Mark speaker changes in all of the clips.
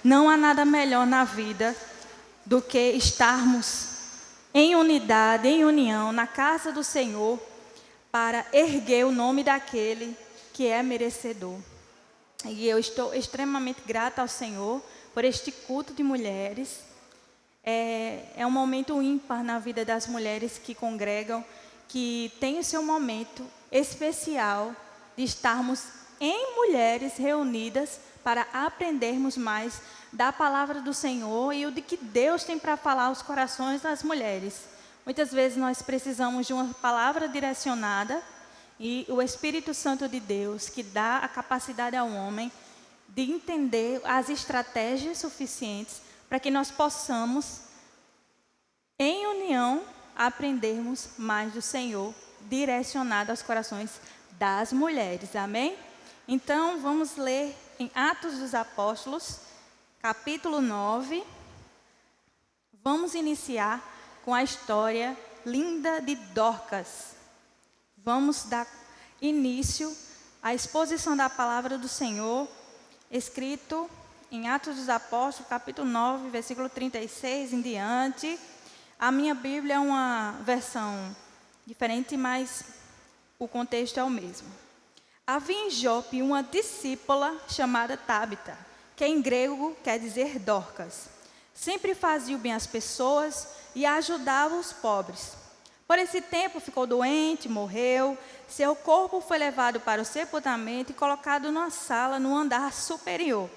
Speaker 1: Não há nada melhor na vida do que estarmos em unidade, em união, na casa do Senhor, para erguer o nome daquele que é merecedor. E eu estou extremamente grata ao Senhor por este culto de mulheres. É um momento ímpar na vida das mulheres que congregam, que tem o seu momento especial de estarmos em mulheres reunidas para aprendermos mais da palavra do Senhor e o de que Deus tem para falar aos corações das mulheres. Muitas vezes nós precisamos de uma palavra direcionada e o Espírito Santo de Deus, que dá a capacidade ao homem de entender as estratégias suficientes para que nós possamos, em união, aprendermos mais do Senhor, direcionado aos corações das mulheres. Amém? Então, vamos ler em Atos dos Apóstolos, capítulo 9. Vamos iniciar com a história linda de Dorcas. Vamos dar início à exposição da palavra do Senhor, escrito em Atos dos Apóstolos, capítulo 9, versículo 36 em diante. A minha Bíblia é uma versão diferente, mas o contexto é o mesmo. Havia em Jope uma discípula chamada Tabita, que em grego quer dizer Dorcas. Sempre fazia o bem às pessoas e ajudava os pobres. Por esse tempo ficou doente, morreu. Seu corpo foi levado para o sepultamento e colocado numa sala no andar superior.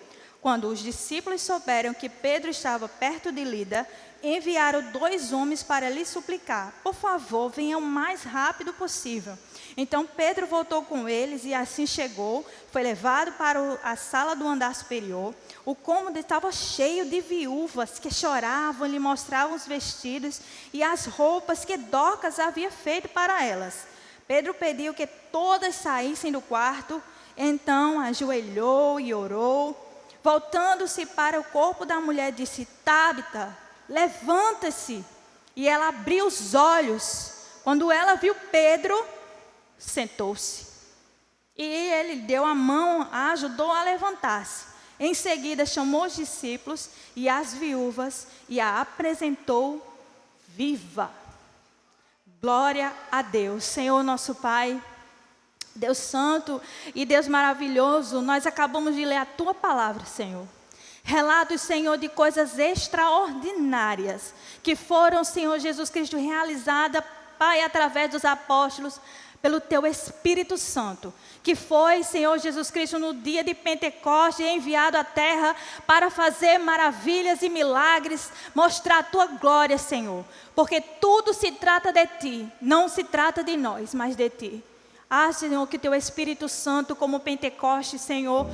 Speaker 1: Quando os discípulos souberam que Pedro estava perto de Lida, enviaram 2 homens para lhe suplicar: por favor, venham o mais rápido possível. Então Pedro voltou com eles e assim chegou, foi levado para a sala do andar superior. O cômodo estava cheio de viúvas que choravam, lhe mostravam os vestidos e as roupas que Dorcas havia feito para elas. Pedro pediu que todas saíssem do quarto, então ajoelhou e orou. Voltando-se para o corpo da mulher, disse: Tabita, levanta-se. E ela abriu os olhos. Quando ela viu Pedro, sentou-se. E ele deu a mão, a ajudou a levantar-se. Em seguida, chamou os discípulos e as viúvas e a apresentou viva. Glória a Deus. Senhor nosso Pai, Deus Santo e Deus maravilhoso, nós acabamos de ler a Tua palavra, Senhor. Relatos, Senhor, de coisas extraordinárias que foram, Senhor Jesus Cristo, realizadas, Pai, através dos apóstolos, pelo Teu Espírito Santo, que foi, Senhor Jesus Cristo, no dia de Pentecostes, enviado à terra para fazer maravilhas e milagres, mostrar a Tua glória, Senhor, porque tudo se trata de Ti, não se trata de nós, mas de Ti. Ah, Senhor, que Teu Espírito Santo, como Pentecostes, Senhor,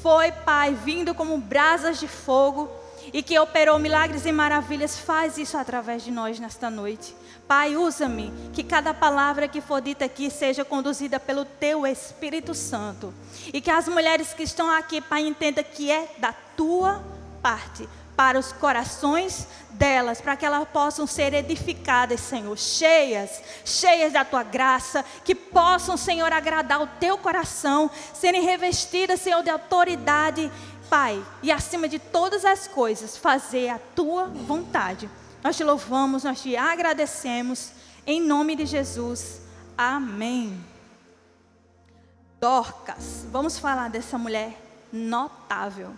Speaker 1: foi, Pai, vindo como brasas de fogo e que operou milagres e maravilhas, faz isso através de nós nesta noite. Pai, usa-me, que cada palavra que for dita aqui seja conduzida pelo Teu Espírito Santo. E que as mulheres que estão aqui, Pai, entendam que é da Tua parte, para os corações delas, para que elas possam ser edificadas, Senhor, cheias da Tua graça, que possam, Senhor, agradar o Teu coração, serem revestidas, Senhor, de autoridade, Pai, e acima de todas as coisas, fazer a Tua vontade. Nós Te louvamos, nós Te agradecemos, em nome de Jesus, amém. Dorcas, vamos falar dessa mulher notável.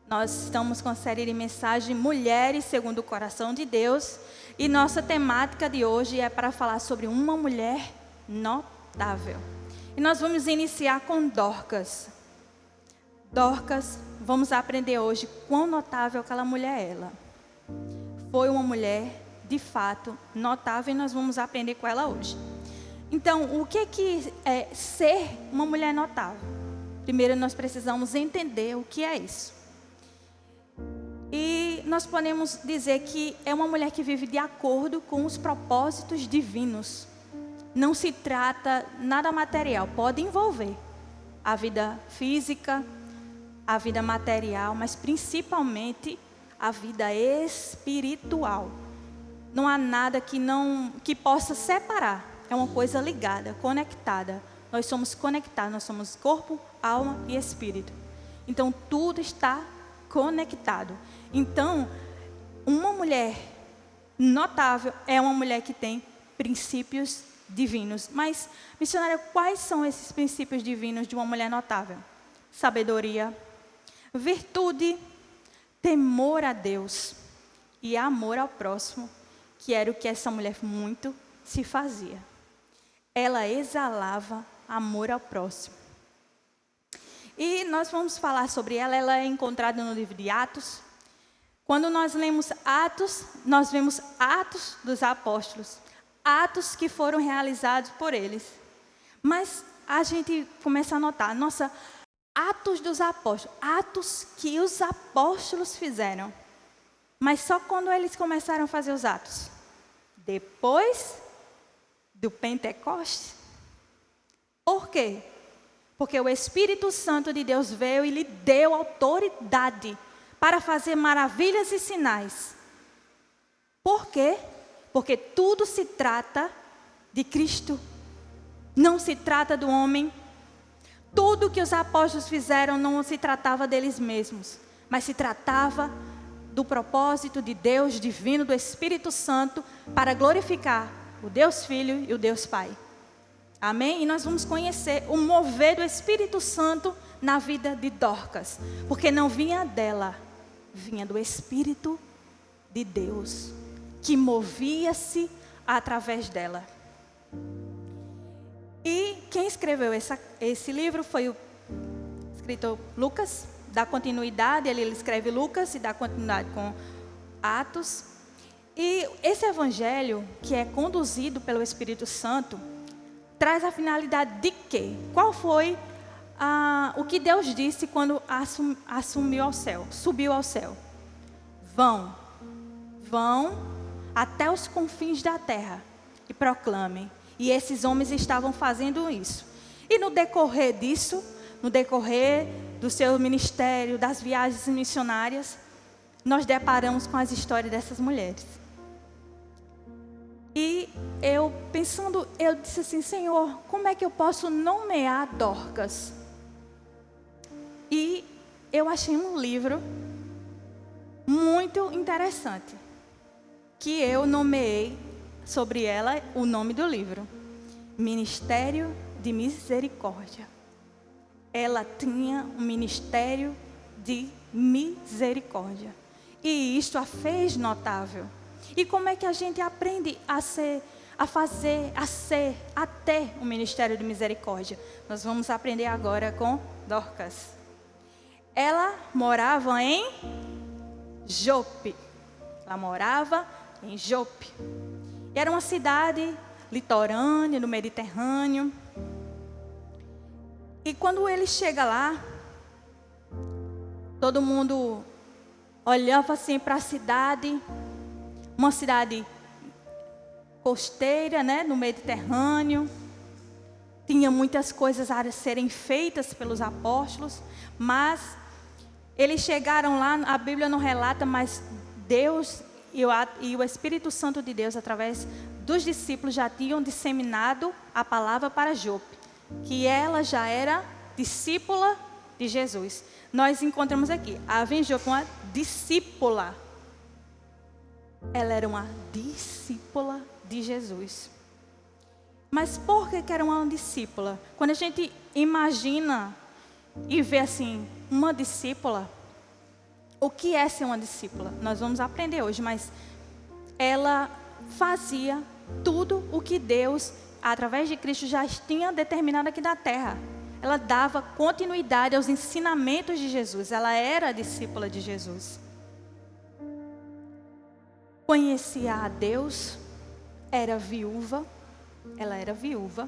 Speaker 1: Nós estamos com a série de mensagem Mulheres segundo o Coração de Deus. E nossa temática de hoje é para falar sobre uma mulher notável. E nós vamos iniciar com Dorcas. Dorcas, vamos aprender hoje quão notável aquela mulher é ela. Foi uma mulher, de fato, notável e nós vamos aprender com ela hoje. Então, o que é ser uma mulher notável? Primeiro, nós precisamos entender o que é isso. E nós podemos dizer que é uma mulher que vive de acordo com os propósitos divinos. Não se trata nada material, pode envolver a vida física, a vida material, mas principalmente a vida espiritual. Não há nada que possa separar, é uma coisa ligada, conectada. Nós somos conectados, nós somos corpo, alma e espírito. Então tudo está conectado. Então, uma mulher notável é uma mulher que tem princípios divinos. Mas, missionária, quais são esses princípios divinos de uma mulher notável? Sabedoria, virtude, temor a Deus e amor ao próximo, que era o que essa mulher muito se fazia. Ela exalava amor ao próximo. E nós vamos falar sobre ela. Ela é encontrada no livro de Atos. Quando nós lemos Atos, nós vemos Atos dos Apóstolos. Atos que foram realizados por eles. Mas a gente começa a notar, nossa, Atos dos Apóstolos, atos que os apóstolos fizeram. Mas só quando eles começaram a fazer os atos? Depois do Pentecostes. Por quê? Porque o Espírito Santo de Deus veio e lhe deu autoridade para fazer maravilhas e sinais. Por quê? Porque tudo se trata de Cristo. Não se trata do homem. Tudo que os apóstolos fizeram não se tratava deles mesmos, mas se tratava do propósito de Deus divino, do Espírito Santo, para glorificar o Deus Filho e o Deus Pai. Amém? E nós vamos conhecer o mover do Espírito Santo na vida de Dorcas, porque não vinha dela, vinha do Espírito de Deus, que movia-se através dela. E quem escreveu esse livro foi o escritor Lucas, dá continuidade, ele escreve Lucas e dá continuidade com Atos. E esse evangelho, que é conduzido pelo Espírito Santo, traz a finalidade de quê? Qual foi o que Deus disse quando subiu ao céu? Vão até os confins da terra e proclamem. E esses homens estavam fazendo isso. E no decorrer disso, no decorrer do seu ministério, das viagens missionárias, nós deparamos com as histórias dessas mulheres. E eu pensando, eu disse assim, Senhor, como é que eu posso nomear Dorcas? E eu achei um livro muito interessante, que eu nomeei sobre ela o nome do livro, Ministério de Misericórdia. Ela tinha um ministério de misericórdia. E isto a fez notável. E como é que a gente aprende a ter um ministério de misericórdia? Nós vamos aprender agora com Dorcas. Ela morava em Jope. Ela morava em Jope. Era uma cidade litorânea, no Mediterrâneo. E quando ele chega lá, todo mundo olhava assim para a cidade, uma cidade costeira, né, no Mediterrâneo. Tinha muitas coisas a serem feitas pelos apóstolos, mas eles chegaram lá, a Bíblia não relata, mas Deus e o Espírito Santo de Deus, através dos discípulos, já tinham disseminado a palavra para Jope, que ela já era discípula de Jesus. Nós encontramos aqui, havia em Jope uma discípula. Ela era uma discípula de Jesus. Mas por que era uma discípula? Quando a gente imagina e vê assim, uma discípula, o que é ser uma discípula? Nós vamos aprender hoje, mas ela fazia tudo o que Deus, através de Cristo, já tinha determinado aqui na terra. Ela dava continuidade aos ensinamentos de Jesus. Ela era discípula de Jesus. Conhecia a Deus, era viúva. Ela era viúva.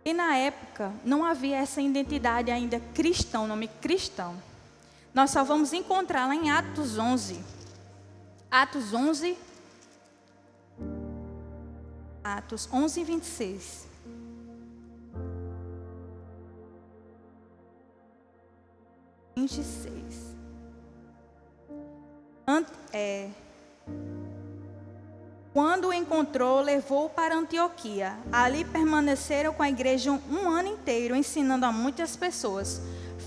Speaker 1: E na época não havia essa identidade ainda cristão, nome cristão. Nós só vamos encontrá-la em Atos 11. Atos 11, 26. Quando o encontrou, levou-o para Antioquia. Ali permaneceram com a igreja um ano inteiro, ensinando a muitas pessoas.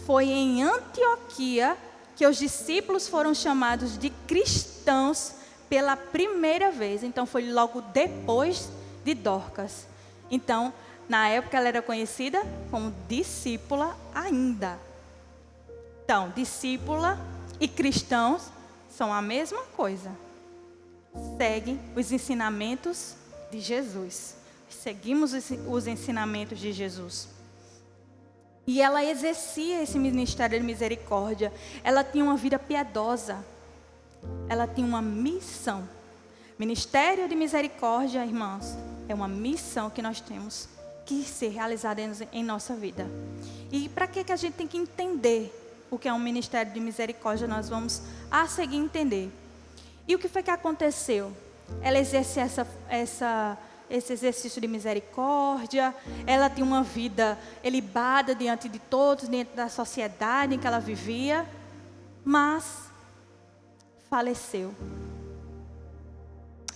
Speaker 1: foi em Antioquia que os discípulos foram chamados de cristãos pela primeira vez. Então foi logo depois de Dorcas. Então, na época ela era conhecida como discípula ainda. Então, discípula e cristãos são a mesma coisa. Seguem os ensinamentos de Jesus. Seguimos os ensinamentos de Jesus. E ela exercia esse ministério de misericórdia. Ela tinha uma vida piedosa. Ela tinha uma missão. Ministério de misericórdia, irmãos, é uma missão que nós temos que ser realizada em nossa vida. E para que a gente tem que entender o que é um ministério de misericórdia, nós vamos a seguir entender. E o que foi que aconteceu? Ela exercia esse exercício de misericórdia, ela tinha uma vida ilibada diante de todos, dentro da sociedade em que ela vivia, mas faleceu.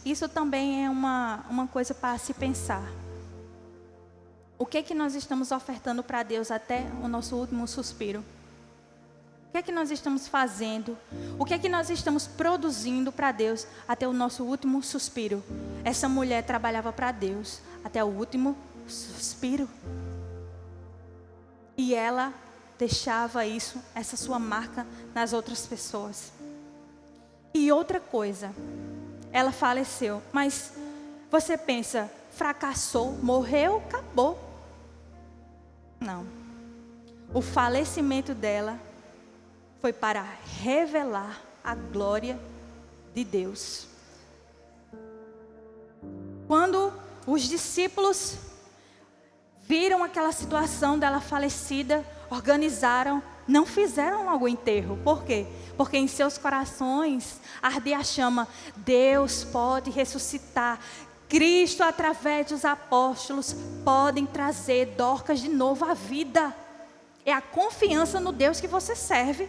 Speaker 1: Isso também é uma coisa para se pensar. O que é que nós estamos ofertando para Deus até o nosso último suspiro? O que é que nós estamos fazendo? O que é que nós estamos produzindo para Deus até o nosso último suspiro? Essa mulher trabalhava para Deus até o último suspiro. E ela deixava isso, essa sua marca nas outras pessoas. E outra coisa, ela faleceu. Mas você pensa, fracassou, morreu, acabou. Não. O falecimento dela foi para revelar a glória de Deus. Quando os discípulos viram aquela situação dela falecida, organizaram, não fizeram logo o enterro. Por quê? Porque em seus corações ardia a chama. Deus pode ressuscitar. Cristo, através dos apóstolos, podem trazer Dorcas de novo à vida. É a confiança no Deus que você serve.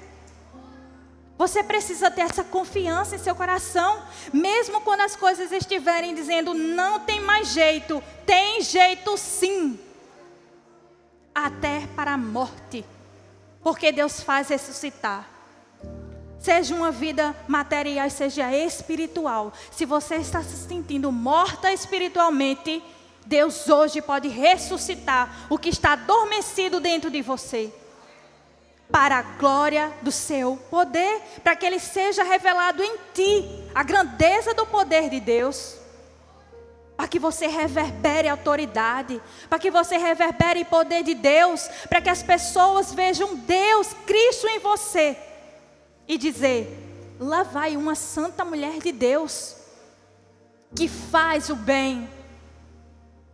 Speaker 1: Você precisa ter essa confiança em seu coração, mesmo quando as coisas estiverem dizendo não tem mais jeito, tem jeito sim, até para a morte, porque Deus faz ressuscitar. Seja uma vida material, seja espiritual. Se você está se sentindo morta espiritualmente, Deus hoje pode ressuscitar o que está adormecido dentro de você, para a glória do seu poder, para que ele seja revelado em ti, a grandeza do poder de Deus, para que você reverbere autoridade, para que você reverbere poder de Deus, para que as pessoas vejam Deus, Cristo em você, e dizer, lá vai uma santa mulher de Deus, que faz o bem,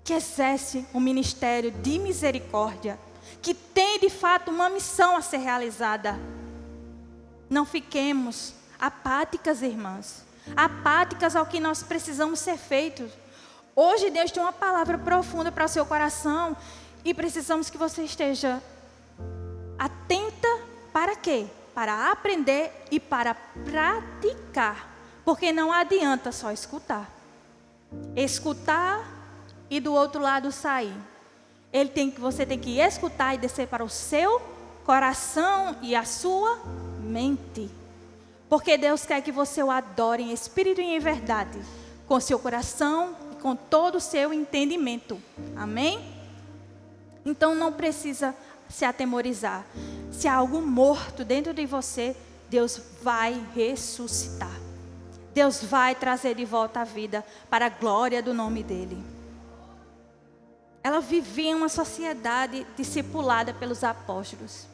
Speaker 1: que exerce um ministério de misericórdia, que tem de fato uma missão a ser realizada. Não fiquemos apáticas, irmãs, apáticas ao que nós precisamos ser feitos. Hoje Deus tem uma palavra profunda para o seu coração e precisamos que você esteja atenta para quê? Para aprender e para praticar, porque não adianta só escutar e do outro lado sair. Você tem que escutar e descer para o seu coração e a sua mente. Porque Deus quer que você o adore em espírito e em verdade, com seu coração e com todo o seu entendimento. Amém? Então não precisa se atemorizar. Se há algo morto dentro de você, Deus vai ressuscitar. Deus vai trazer de volta a vida para a glória do nome dEle. Ela vivia em uma sociedade discipulada pelos apóstolos.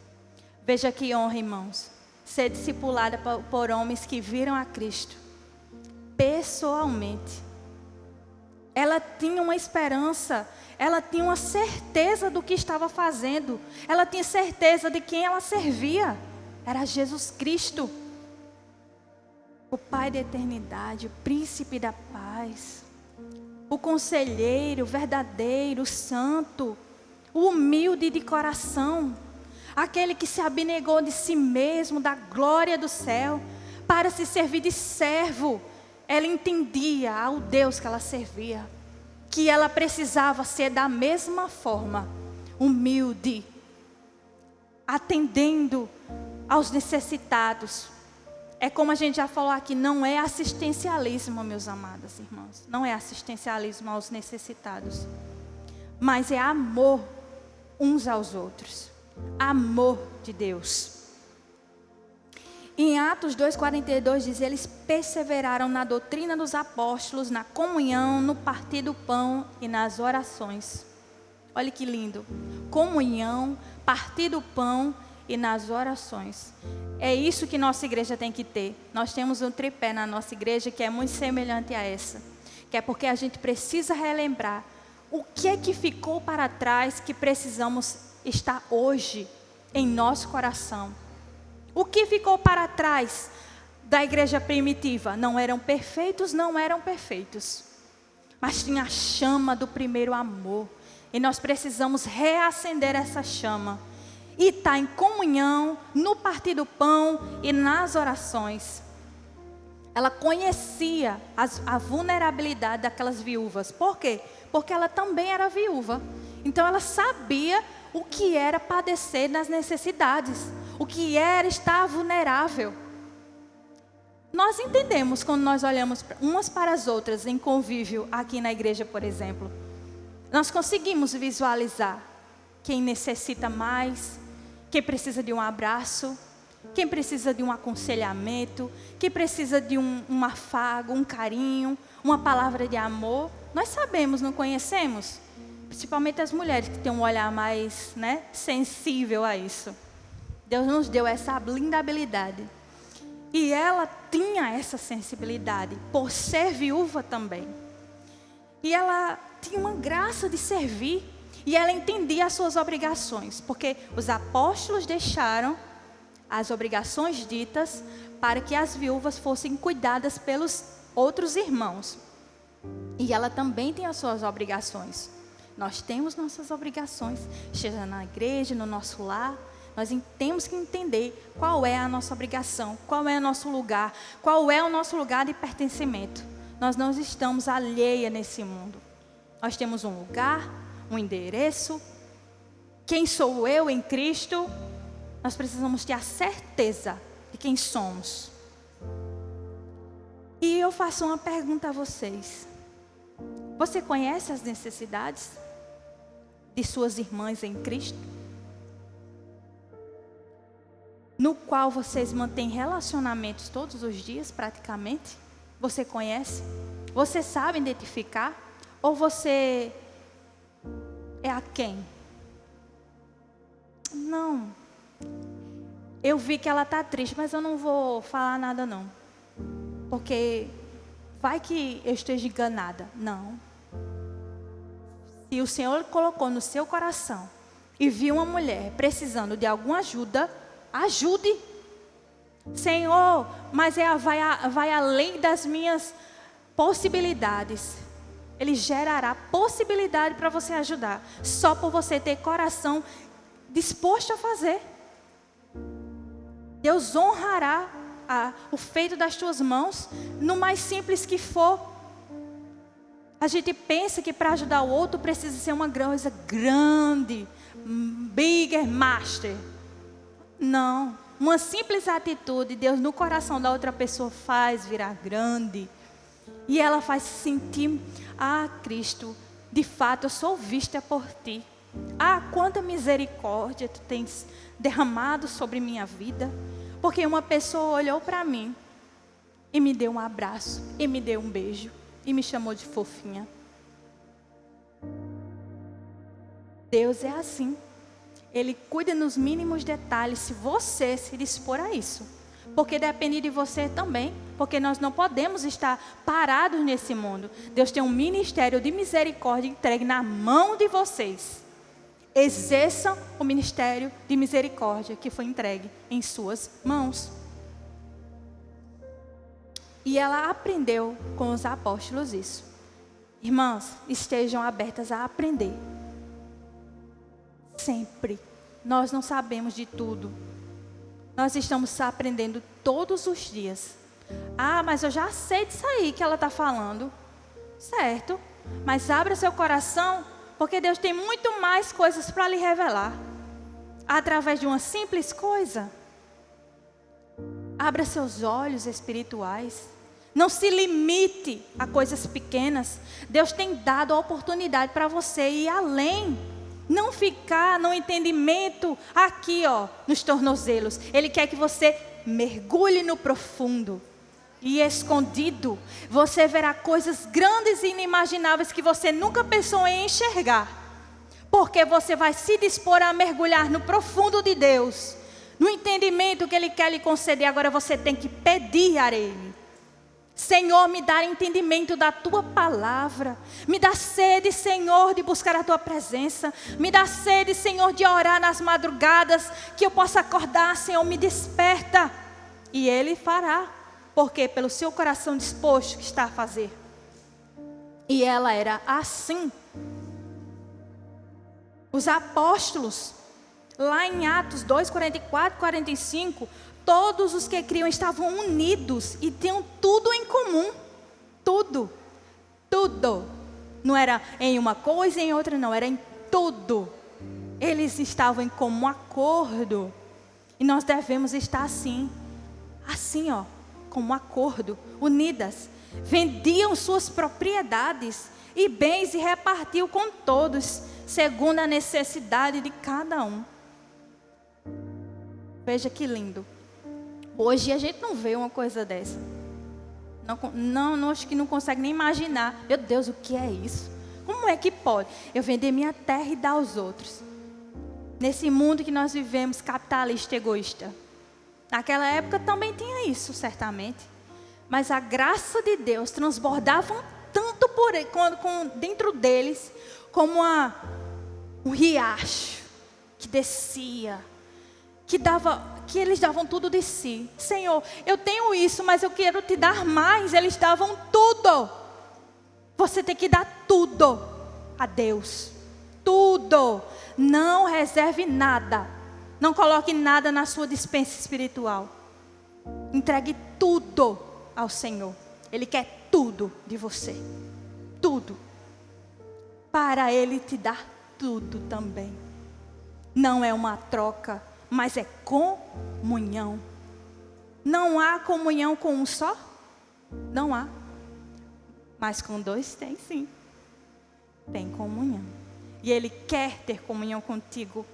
Speaker 1: Veja que honra, irmãos, ser discipulada por homens que viram a Cristo pessoalmente. Ela tinha uma esperança, ela tinha uma certeza do que estava fazendo. Ela tinha certeza de quem ela servia. Era Jesus Cristo, o Pai da eternidade, o Príncipe da paz, o conselheiro verdadeiro, santo, o humilde de coração, aquele que se abnegou de si mesmo, da glória do céu, para se servir de servo. Ela entendia ao Deus que ela servia, que ela precisava ser da mesma forma, humilde, atendendo aos necessitados. É como a gente já falou aqui, não é assistencialismo, meus amados irmãos. Não é assistencialismo aos necessitados. Mas é amor uns aos outros. Amor de Deus. Em Atos 2,42 diz, eles perseveraram na doutrina dos apóstolos, na comunhão, no partir do pão e nas orações. Olha que lindo. Comunhão, partir do pão e nas orações. É isso que nossa igreja tem que ter. Nós temos um tripé na nossa igreja que é muito semelhante a essa. Que é porque a gente precisa relembrar o que é que ficou para trás que precisamos estar hoje em nosso coração. O que ficou para trás da igreja primitiva? Não eram perfeitos, mas tinha a chama do primeiro amor. E nós precisamos reacender essa chama. E estar em comunhão, no partir do pão e nas orações. Ela conhecia a vulnerabilidade daquelas viúvas. Por quê? Porque ela também era viúva. Então ela sabia o que era padecer nas necessidades. O que era estar vulnerável. Nós entendemos quando nós olhamos umas para as outras em convívio aqui na igreja, por exemplo. Nós conseguimos visualizar quem necessita mais, quem precisa de um abraço, quem precisa de um aconselhamento, quem precisa de um afago, um carinho, uma palavra de amor. Nós sabemos, não conhecemos? Principalmente as mulheres que têm um olhar mais, sensível a isso. Deus nos deu essa linda habilidade. E ela tinha essa sensibilidade, por ser viúva também. E ela tinha uma graça de servir. E ela entendia as suas obrigações. Porque os apóstolos deixaram as obrigações ditas para que as viúvas fossem cuidadas pelos outros irmãos. E ela também tem as suas obrigações. Nós temos nossas obrigações, seja na igreja, no nosso lar. Nós temos que entender qual é a nossa obrigação, qual é o nosso lugar, qual é o nosso lugar de pertencimento. Nós não estamos alheia nesse mundo. Nós temos um lugar, um endereço. Quem sou eu em Cristo? Nós precisamos ter a certeza de quem somos. E eu faço uma pergunta a vocês. Você conhece as necessidades de suas irmãs em Cristo? No qual vocês mantêm relacionamentos todos os dias, praticamente? Você conhece? Você sabe identificar? Ou você é a quem? Não. Eu vi que ela está triste, mas eu não vou falar nada não. Porque vai que eu esteja enganada. Não. Se o Senhor colocou no seu coração e viu uma mulher precisando de alguma ajuda, ajude. Senhor, mas vai além das minhas possibilidades. Ele gerará possibilidade para você ajudar. Só por você ter coração disposto a fazer. Deus honrará o feito das tuas mãos, no mais simples que for. A gente pensa que para ajudar o outro precisa ser uma coisa grande, bigger master. Não, uma simples atitude, Deus no coração da outra pessoa faz virar grande. E ela faz sentir, Cristo, de fato eu sou vista por ti. Quanta misericórdia tu tens derramado sobre minha vida. Porque uma pessoa olhou para mim e me deu um abraço, e me deu um beijo, e me chamou de fofinha. Deus é assim. Ele cuida nos mínimos detalhes, se você se dispor a isso. Porque depende de você também. Porque nós não podemos estar parados nesse mundo. Deus tem um ministério de misericórdia entregue na mão de vocês. Exerçam o ministério de misericórdia que foi entregue em suas mãos. E ela aprendeu com os apóstolos isso. Irmãs, estejam abertas a aprender. Sempre. Nós não sabemos de tudo. Nós estamos aprendendo todos os dias. Mas eu já sei disso aí que ela está falando. Certo. Mas abra seu coração, porque Deus tem muito mais coisas para lhe revelar. através de uma simples coisa. Abra seus olhos espirituais. Não se limite a coisas pequenas. Deus tem dado a oportunidade para você ir além. Não ficar no entendimento aqui, nos tornozelos. Ele quer que você mergulhe no profundo. E escondido, você verá coisas grandes e inimagináveis que você nunca pensou em enxergar. Porque você vai se dispor a mergulhar no profundo de Deus. No entendimento que Ele quer lhe conceder. Agora você tem que pedir a Ele. Senhor, me dá entendimento da Tua palavra. Me dá sede, Senhor, de buscar a Tua presença. Me dá sede, Senhor, de orar nas madrugadas. Que eu possa acordar, Senhor, me desperta. E Ele fará. Porque pelo seu coração disposto que está a fazer. E ela era assim. Os apóstolos, lá em Atos 2, 44, 45, todos os que criam estavam unidos e tinham tudo em comum. Tudo. Tudo. Não era em uma coisa e em outra não, era em tudo. Eles estavam em comum acordo. E nós devemos estar assim. Assim, como acordo, unidas. Vendiam suas propriedades e bens e repartiam com todos, segundo a necessidade de cada um. Veja que lindo. Hoje a gente não vê uma coisa dessa. Não, acho que não consegue nem imaginar. Meu Deus, o que é isso? Como é que pode? Eu vender minha terra e dar aos outros. Nesse mundo que nós vivemos, capitalista, egoísta. Naquela época também tinha isso, certamente. Mas a graça de Deus transbordava tanto dentro deles, como um riacho que descia, que eles davam tudo de si. Senhor, eu tenho isso, mas eu quero te dar mais. Eles davam tudo. Você tem que dar tudo a Deus. Tudo. Não reserve nada. Não coloque nada na sua despensa espiritual. Entregue tudo ao Senhor. Ele quer tudo de você. Tudo. Para Ele te dar tudo também. Não é uma troca, mas é comunhão. Não há comunhão com um só? Não há. Mas com dois tem sim. Tem comunhão. E Ele quer ter comunhão contigo.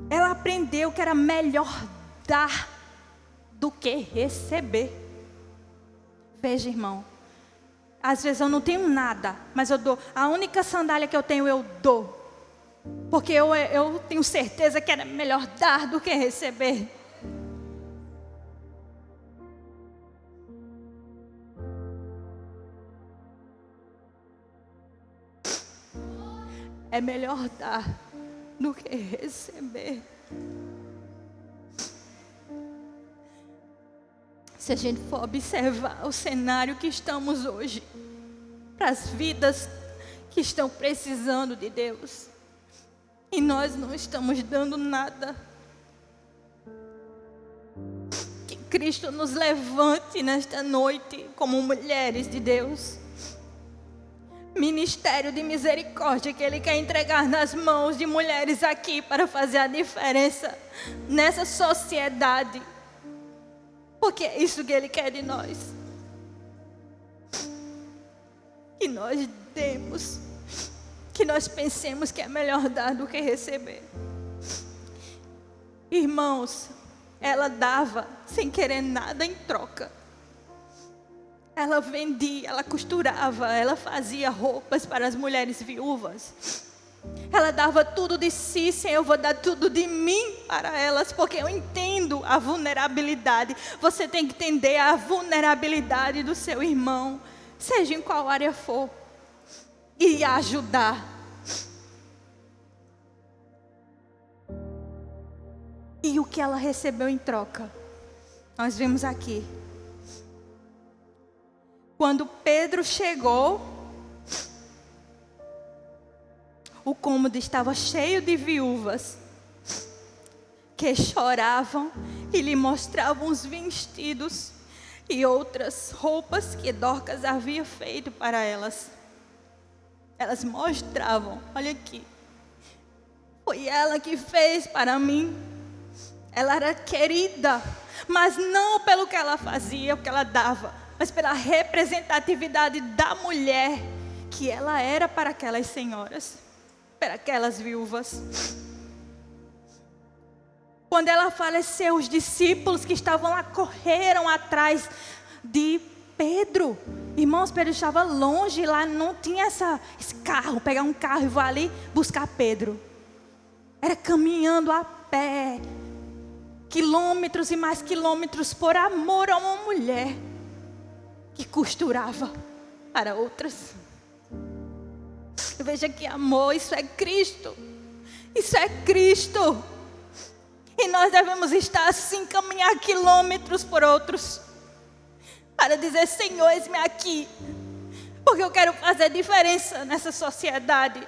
Speaker 1: Ela aprendeu que era melhor dar do que receber. Veja, irmão. Às vezes eu não tenho nada, mas eu dou. A única sandália que eu tenho, eu dou. Porque eu tenho certeza que era melhor dar do que receber. É melhor dar do que receber. Se a gente for observar o cenário que estamos hoje, para as vidas que estão precisando de Deus, e nós não estamos dando nada. Que Cristo nos levante nesta noite como mulheres de Deus. Ministério de misericórdia que Ele quer entregar nas mãos de mulheres aqui para fazer a diferença nessa sociedade. Porque é isso que Ele quer de nós. Que nós demos. Que nós pensemos que é melhor dar do que receber. Irmãos, ela dava sem querer nada em troca. Ela vendia, ela costurava, ela fazia roupas para as mulheres viúvas. Ela dava tudo de si, Senhor, eu vou dar tudo de mim para elas, porque eu entendo a vulnerabilidade. Você tem que entender a vulnerabilidade do seu irmão, seja em qual área for, e ajudar. E o que ela recebeu em troca? Nós vimos aqui. Quando Pedro chegou, o cômodo estava cheio de viúvas que choravam e lhe mostravam os vestidos e outras roupas que Dorcas havia feito para elas. Elas mostravam, olha aqui, Foi ela que fez para mim. Ela era querida, mas não pelo que ela fazia, o que ela dava, mas pela representatividade da mulher que ela era para aquelas senhoras, para aquelas viúvas. Quando ela faleceu, os discípulos que estavam lá correram atrás de Pedro. Irmãos, Pedro estava longe, lá não tinha esse carro, pegar um carro e vou ali buscar Pedro. Era caminhando a pé, quilômetros e mais quilômetros, por amor a uma mulher que costurava para outras. Veja que amor, isso é Cristo. Isso é Cristo. E nós devemos estar assim, caminhar quilômetros por outros, para dizer: Senhor, eis-me aqui, porque eu quero fazer diferença nessa sociedade.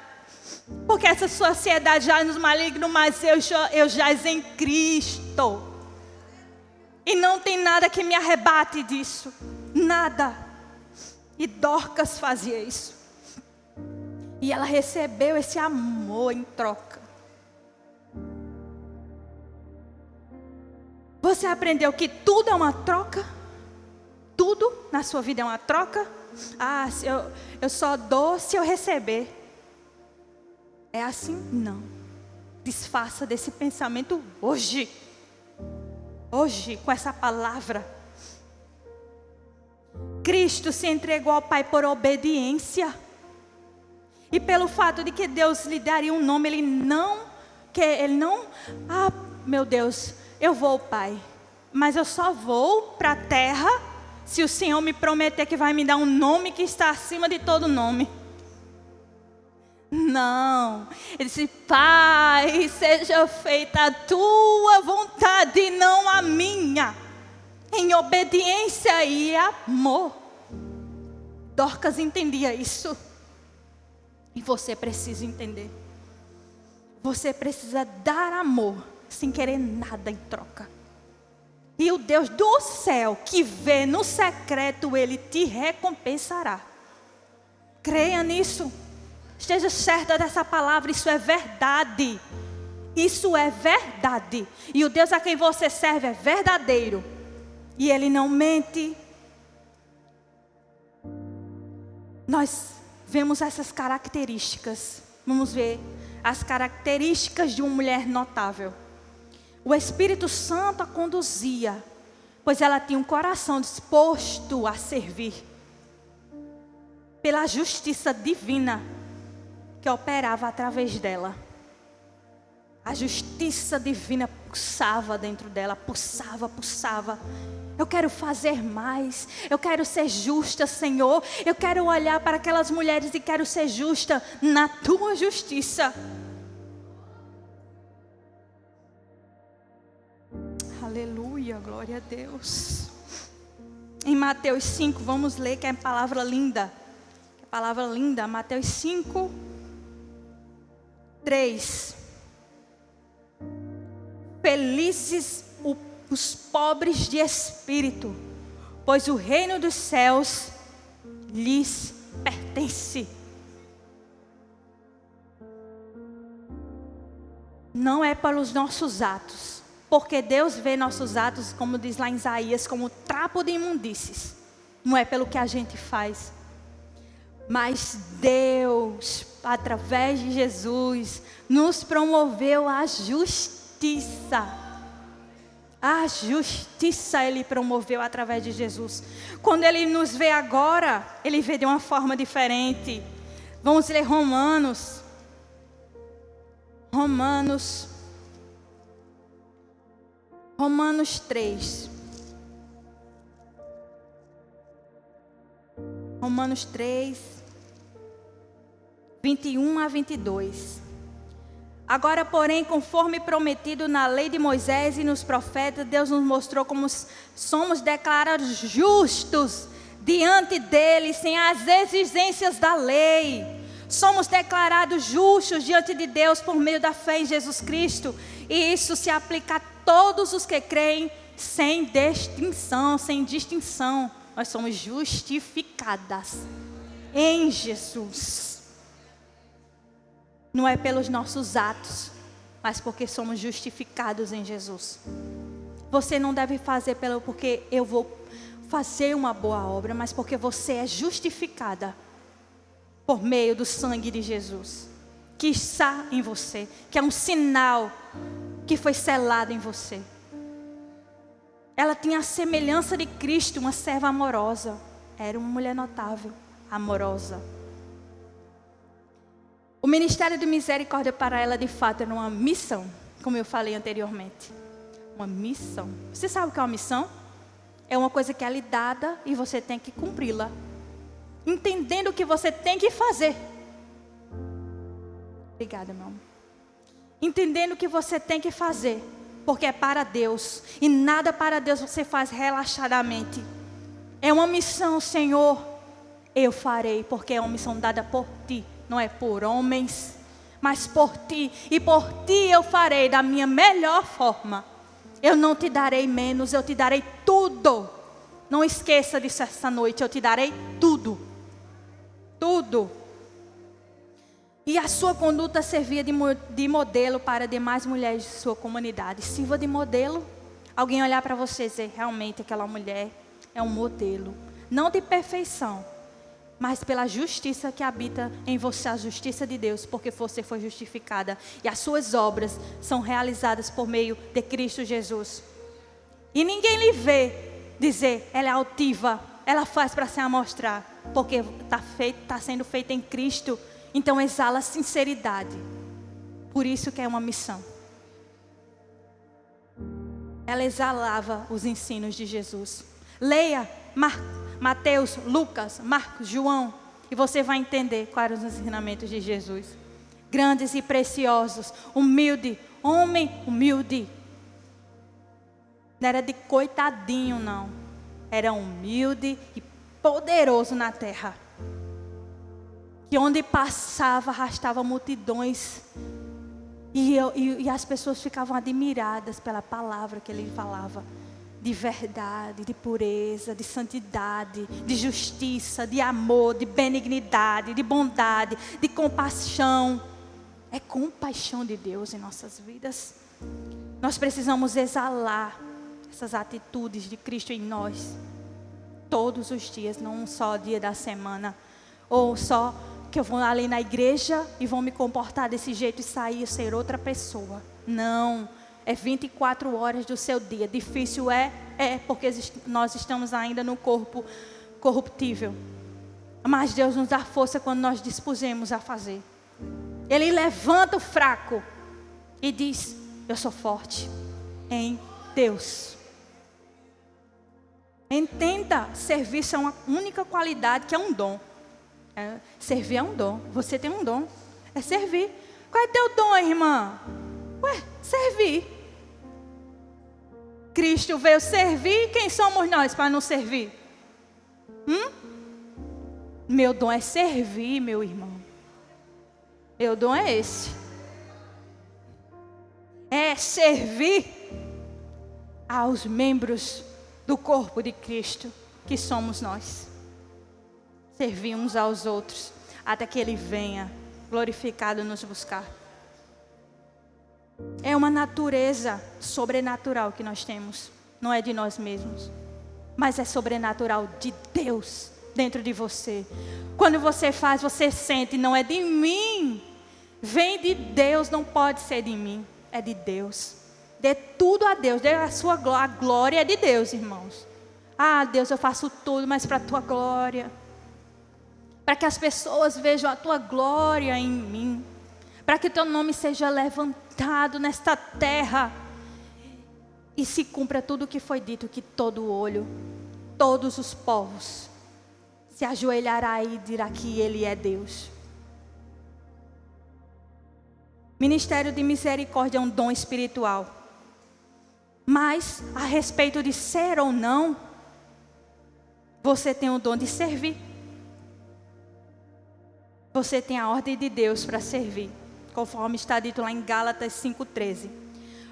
Speaker 1: Porque essa sociedade já nos maligno, mas eu jaz em Cristo. E não tem nada que me arrebate disso. Nada. E Dorcas fazia isso. E ela recebeu esse amor em troca. Você aprendeu que tudo é uma troca? Tudo na sua vida é uma troca? Ah, eu só dou se eu receber. É assim? Não. Desfaça desse pensamento hoje. Hoje, com essa palavra. Cristo se entregou ao Pai por obediência. E pelo fato de que Deus lhe daria um nome, ele não, ah, meu Deus, eu vou, Pai, mas eu só vou para a terra se o Senhor me prometer que vai me dar um nome que está acima de todo nome. Não, ele disse: Pai, seja feita a tua vontade e não a minha, em obediência e amor. Dorcas entendia isso. E você precisa entender. Você precisa dar amor sem querer nada em troca. E o Deus do céu, que vê no secreto, Ele te recompensará. Creia nisso. Esteja certa dessa palavra, isso é verdade. Isso é verdade. E o Deus a quem você serve é verdadeiro. E Ele não mente. Nós vemos essas características. Vamos ver as características de uma mulher notável. O Espírito Santo a conduzia, pois ela tinha um coração disposto a servir. Pela justiça divina que operava através dela. A justiça divina pulsava dentro dela, pulsava. Eu quero fazer mais, eu quero ser justa, Senhor. Eu quero olhar para aquelas mulheres e quero ser justa na tua justiça. Aleluia, glória a Deus. Em Mateus 5, vamos ler, que é a palavra linda. Mateus 5, 3. Felizes os pobres de espírito, pois o reino dos céus lhes pertence. Não é pelos nossos atos, porque Deus vê nossos atos, como diz lá em Isaías, como trapo de imundícies. Não é pelo que a gente faz, mas Deus, através de Jesus, nos promoveu a justiça. A justiça Ele promoveu através de Jesus. Quando Ele nos vê agora, Ele vê de uma forma diferente. Vamos ler Romanos 3. Romanos 3, 21 a 22. Agora, porém, conforme prometido na lei de Moisés e nos profetas, Deus nos mostrou como somos declarados justos diante dele, sem as exigências da lei. Somos declarados justos diante de Deus por meio da fé em Jesus Cristo. E isso se aplica a todos os que creem, sem distinção. Nós somos justificadas em Jesus. Não é pelos nossos atos, mas porque somos justificados em Jesus. Você não deve fazer porque eu vou fazer uma boa obra, mas porque você é justificada por meio do sangue de Jesus, que está em você, que é um sinal que foi selado em você. Ela tinha a semelhança de Cristo, uma serva amorosa. Era uma mulher notável, amorosa. O ministério de misericórdia para ela, de fato, era uma missão, como eu falei anteriormente. Uma missão. Você sabe o que é uma missão? É uma coisa que é lhe dada e você tem que cumpri-la, entendendo o que você tem que fazer. Obrigada, meu amor. Entendendo o que você tem que fazer, porque é para Deus, e nada para Deus você faz relaxadamente. É uma missão, Senhor, eu farei, porque é uma missão dada por Ti, não é por homens, mas por Ti, e por Ti eu farei da minha melhor forma. Eu não te darei menos, eu te darei tudo. Não esqueça disso essa noite, eu te darei tudo. Tudo. E a sua conduta servia de modelo para demais mulheres de sua comunidade. Sirva de modelo. Alguém olhar para você e dizer, realmente aquela mulher é um modelo. Não de perfeição, mas pela justiça que habita em você, a justiça de Deus, porque você foi justificada. E as suas obras são realizadas por meio de Cristo Jesus. E ninguém lhe vê dizer, ela é altiva, ela faz para se amostrar, porque está sendo feita em Cristo. Então exala sinceridade. Por isso que é uma missão. Ela exalava os ensinos de Jesus. Leia Mateus, Lucas, Marcos, João, e você vai entender quais eram os ensinamentos de Jesus. Grandes e preciosos, humilde, homem humilde. Não era de coitadinho, não. Era humilde e poderoso na terra. Que onde passava, arrastava multidões. E as pessoas ficavam admiradas pela palavra que ele falava. De verdade, de pureza, de santidade, de justiça, de amor, de benignidade, de bondade, de compaixão. É compaixão de Deus em nossas vidas. Nós precisamos exalar essas atitudes de Cristo em nós. Todos os dias, não só o dia da semana. Ou só que eu vou ali na igreja e vou me comportar desse jeito e sair e ser outra pessoa. Não, é 24 horas do seu dia. Difícil porque nós estamos ainda no corpo corruptível. Mas Deus nos dá força quando nós dispusemos a fazer. Ele levanta o fraco e diz, eu sou forte em Deus. Entenda, serviço é uma única qualidade que é um dom. Servir é um dom. Você tem um dom. É servir. Qual é teu dom, irmã? Servir. Cristo veio servir. Quem somos nós para não servir? Meu dom é servir, meu irmão. Meu dom é esse. É servir aos membros do corpo de Cristo, que somos nós. Servir uns aos outros, até que Ele venha glorificado nos buscar. É uma natureza sobrenatural que nós temos. Não é de nós mesmos, mas é sobrenatural de Deus dentro de você. Quando você faz, você sente, não é de mim. Vem de Deus, não pode ser de mim. É de Deus. Dê tudo a Deus, dê a sua glória. A glória é de Deus, irmãos. Deus, eu faço tudo, mas para a tua glória. Para que as pessoas vejam a tua glória em mim. Para que teu nome seja levantado nesta terra. E se cumpra tudo o que foi dito, que todo olho, todos os povos, se ajoelhará e dirá que Ele é Deus. Ministério de misericórdia é um dom espiritual. Mas, a respeito de ser ou não, você tem o dom de servir. Você tem a ordem de Deus para servir, conforme está dito lá em Gálatas 5:13.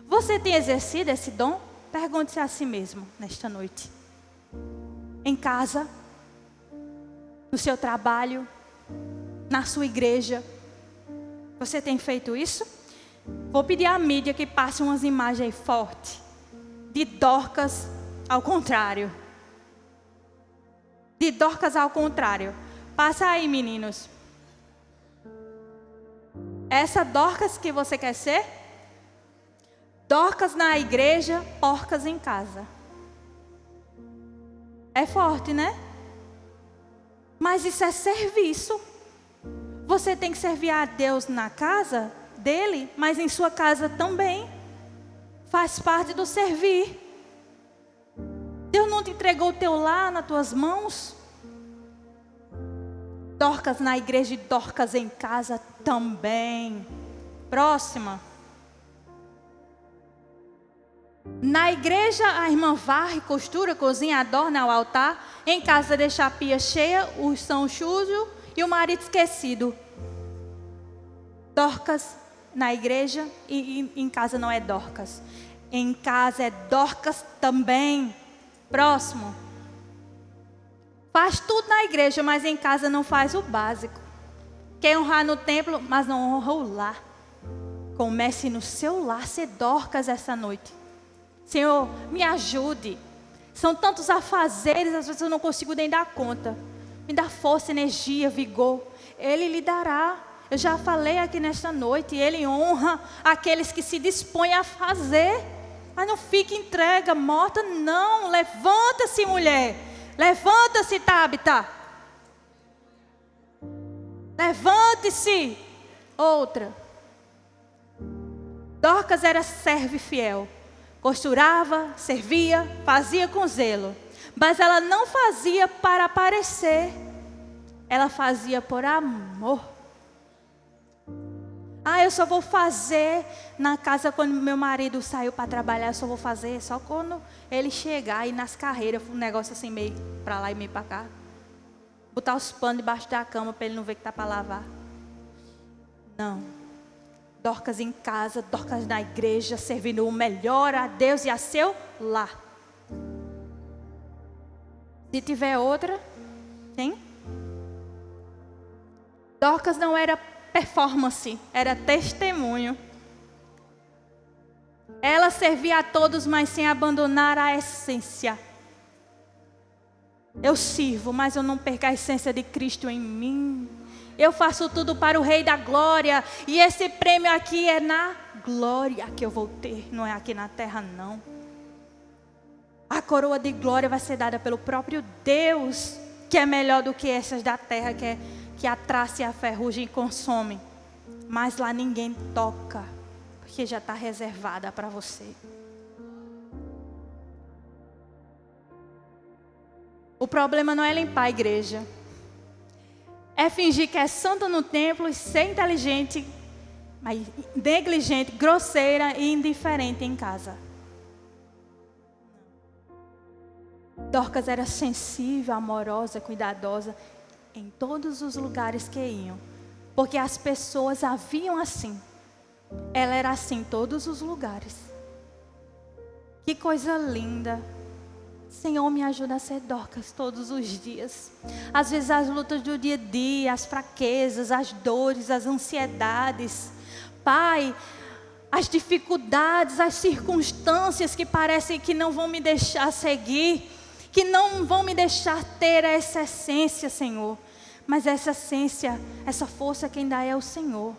Speaker 1: Você tem exercido esse dom? Pergunte-se a si mesmo nesta noite. Em casa, no seu trabalho, na sua igreja, você tem feito isso? Vou pedir à mídia que passe umas imagens aí fortes. De Dorcas ao contrário. De Dorcas ao contrário. Passa aí, meninos. Essa Dorcas que você quer ser? Dorcas na igreja, porcas em casa. É forte, né? Mas isso é serviço. Você tem que servir a Deus na casa dele, mas em sua casa também. Faz parte do servir. Deus não te entregou o teu lar nas tuas mãos? Dorcas na igreja e Dorcas em casa também. Próxima. Na igreja a irmã varre, costura, cozinha, adorna o altar. Em casa deixa a pia cheia, o chão sujo e o marido esquecido. Dorcas na igreja e em casa não é Dorcas. Em casa é Dorcas também. Próximo. Faz tudo na igreja, mas em casa não faz o básico. Quer honrar no templo, mas não honra o lar. Comece no seu lar ser Dorcas essa noite. Senhor, me ajude. São tantos afazeres, às vezes eu não consigo nem dar conta. Me dá força, energia, vigor. Ele lhe dará. Eu já falei aqui nesta noite. Ele honra aqueles que se dispõem a fazer. Mas não fique entrega, morta, não. Levanta-se, mulher. Levanta-se, Tabita. Levante-se. Outra. Dorcas era serva fiel. Costurava, servia, fazia com zelo. Mas ela não fazia para aparecer. Ela fazia por amor. Eu só vou fazer na casa quando meu marido saiu para trabalhar. Eu só vou fazer só quando ele chegar. E nas carreiras, um negócio assim meio para lá e meio para cá. Botar os panos debaixo da cama para ele não ver que está para lavar. Não. Dorcas em casa, Dorcas na igreja, servindo o melhor a Deus e a seu lar. Se tiver outra, tem? Dorcas não era performance, era testemunho. Ela servia a todos, mas sem abandonar a essência. Eu sirvo, mas eu não perco a essência de Cristo em mim. Eu faço tudo para o Rei da Glória. E esse prêmio aqui é na glória que eu vou ter. Não é aqui na terra, não. A coroa de glória vai ser dada pelo próprio Deus, que é melhor do que essas da terra, que a traça e a ferrugem consomem. Mas lá ninguém toca, porque já está reservada para você. O problema não é limpar a igreja. É fingir que é santo no templo e ser inteligente, mas negligente, grosseira e indiferente em casa. Dorcas era sensível, amorosa, cuidadosa em todos os lugares que iam. Porque as pessoas a viam assim. Ela era assim em todos os lugares. Que coisa linda. Senhor, me ajuda a ser Dorcas todos os dias. Às vezes as lutas do dia a dia, as fraquezas, as dores, as ansiedades. Pai, as dificuldades, as circunstâncias que parecem que não vão me deixar seguir, que não vão me deixar ter essa essência, Senhor. Mas essa essência, essa força quem dá é o Senhor.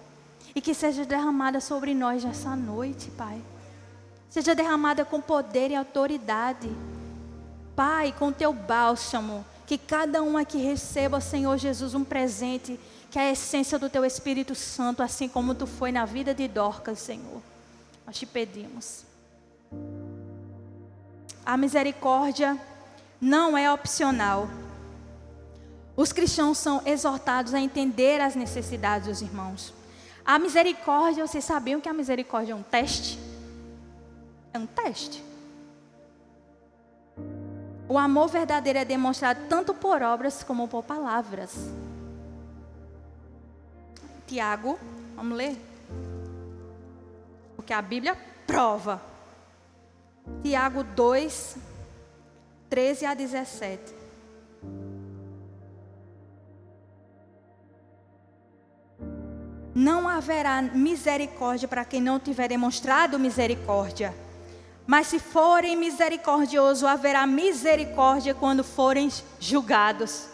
Speaker 1: E que seja derramada sobre nós nessa noite, Pai. Seja derramada com poder e autoridade. Pai, com teu bálsamo, que cada um aqui receba, Senhor Jesus, um presente, que é a essência do teu Espírito Santo, assim como tu foi na vida de Dorcas, Senhor. Nós te pedimos. A misericórdia não é opcional. Os cristãos são exortados a entender as necessidades dos irmãos. A misericórdia, vocês sabiam que a misericórdia é um teste? É um teste. O amor verdadeiro é demonstrado tanto por obras como por palavras. Tiago, vamos ler? Porque a Bíblia prova. Tiago 2, 13 a 17. Não haverá misericórdia para quem não tiver demonstrado misericórdia. Mas se forem misericordiosos, haverá misericórdia quando forem julgados.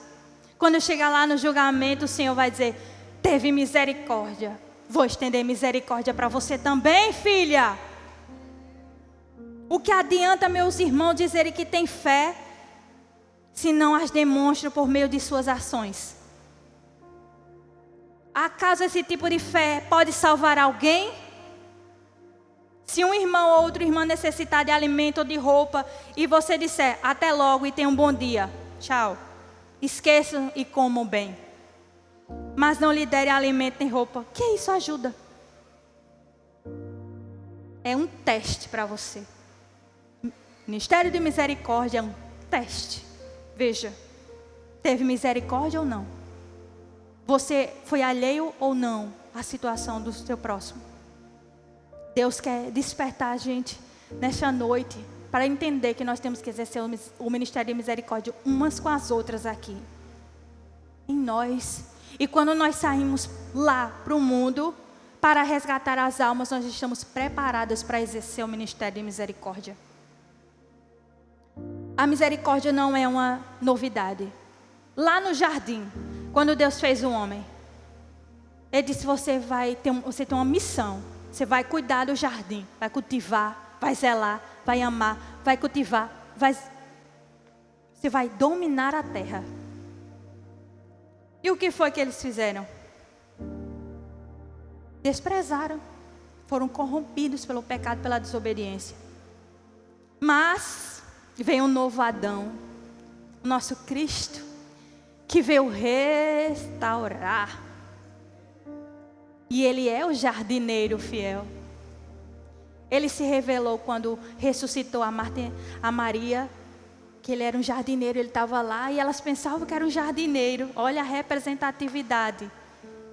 Speaker 1: Quando chegar lá no julgamento, o Senhor vai dizer: teve misericórdia. Vou estender misericórdia para você também, filha. O que adianta, meus irmãos, dizerem que tem fé, se não as demonstram por meio de suas ações? Acaso esse tipo de fé pode salvar alguém? Se um irmão ou outra irmã necessitar de alimento ou de roupa, e você disser até logo e tenha um bom dia, tchau, esqueçam e comam bem, mas não lhe derem alimento nem roupa, que isso ajuda? É um teste para você. Ministério de Misericórdia é um teste. Veja, teve misericórdia ou não? Você foi alheio ou não à situação do seu próximo? Deus quer despertar a gente nesta noite para entender que nós temos que exercer o ministério de misericórdia umas com as outras aqui, em nós. E quando nós saímos lá para o mundo para resgatar as almas, nós estamos preparadas para exercer o ministério de misericórdia. A misericórdia não é uma novidade. Lá no jardim, quando Deus fez o homem, Ele disse: você tem uma missão. Você vai cuidar do jardim, vai cultivar, vai zelar, vai amar, vai cultivar, você vai dominar a terra. E o que foi que eles fizeram? Desprezaram, foram corrompidos pelo pecado, pela desobediência. Mas veio um novo Adão, o nosso Cristo, que veio restaurar. E Ele é o jardineiro fiel. Ele se revelou quando ressuscitou a Maria, que Ele era um jardineiro. Ele estava lá e elas pensavam que era um jardineiro. Olha a representatividade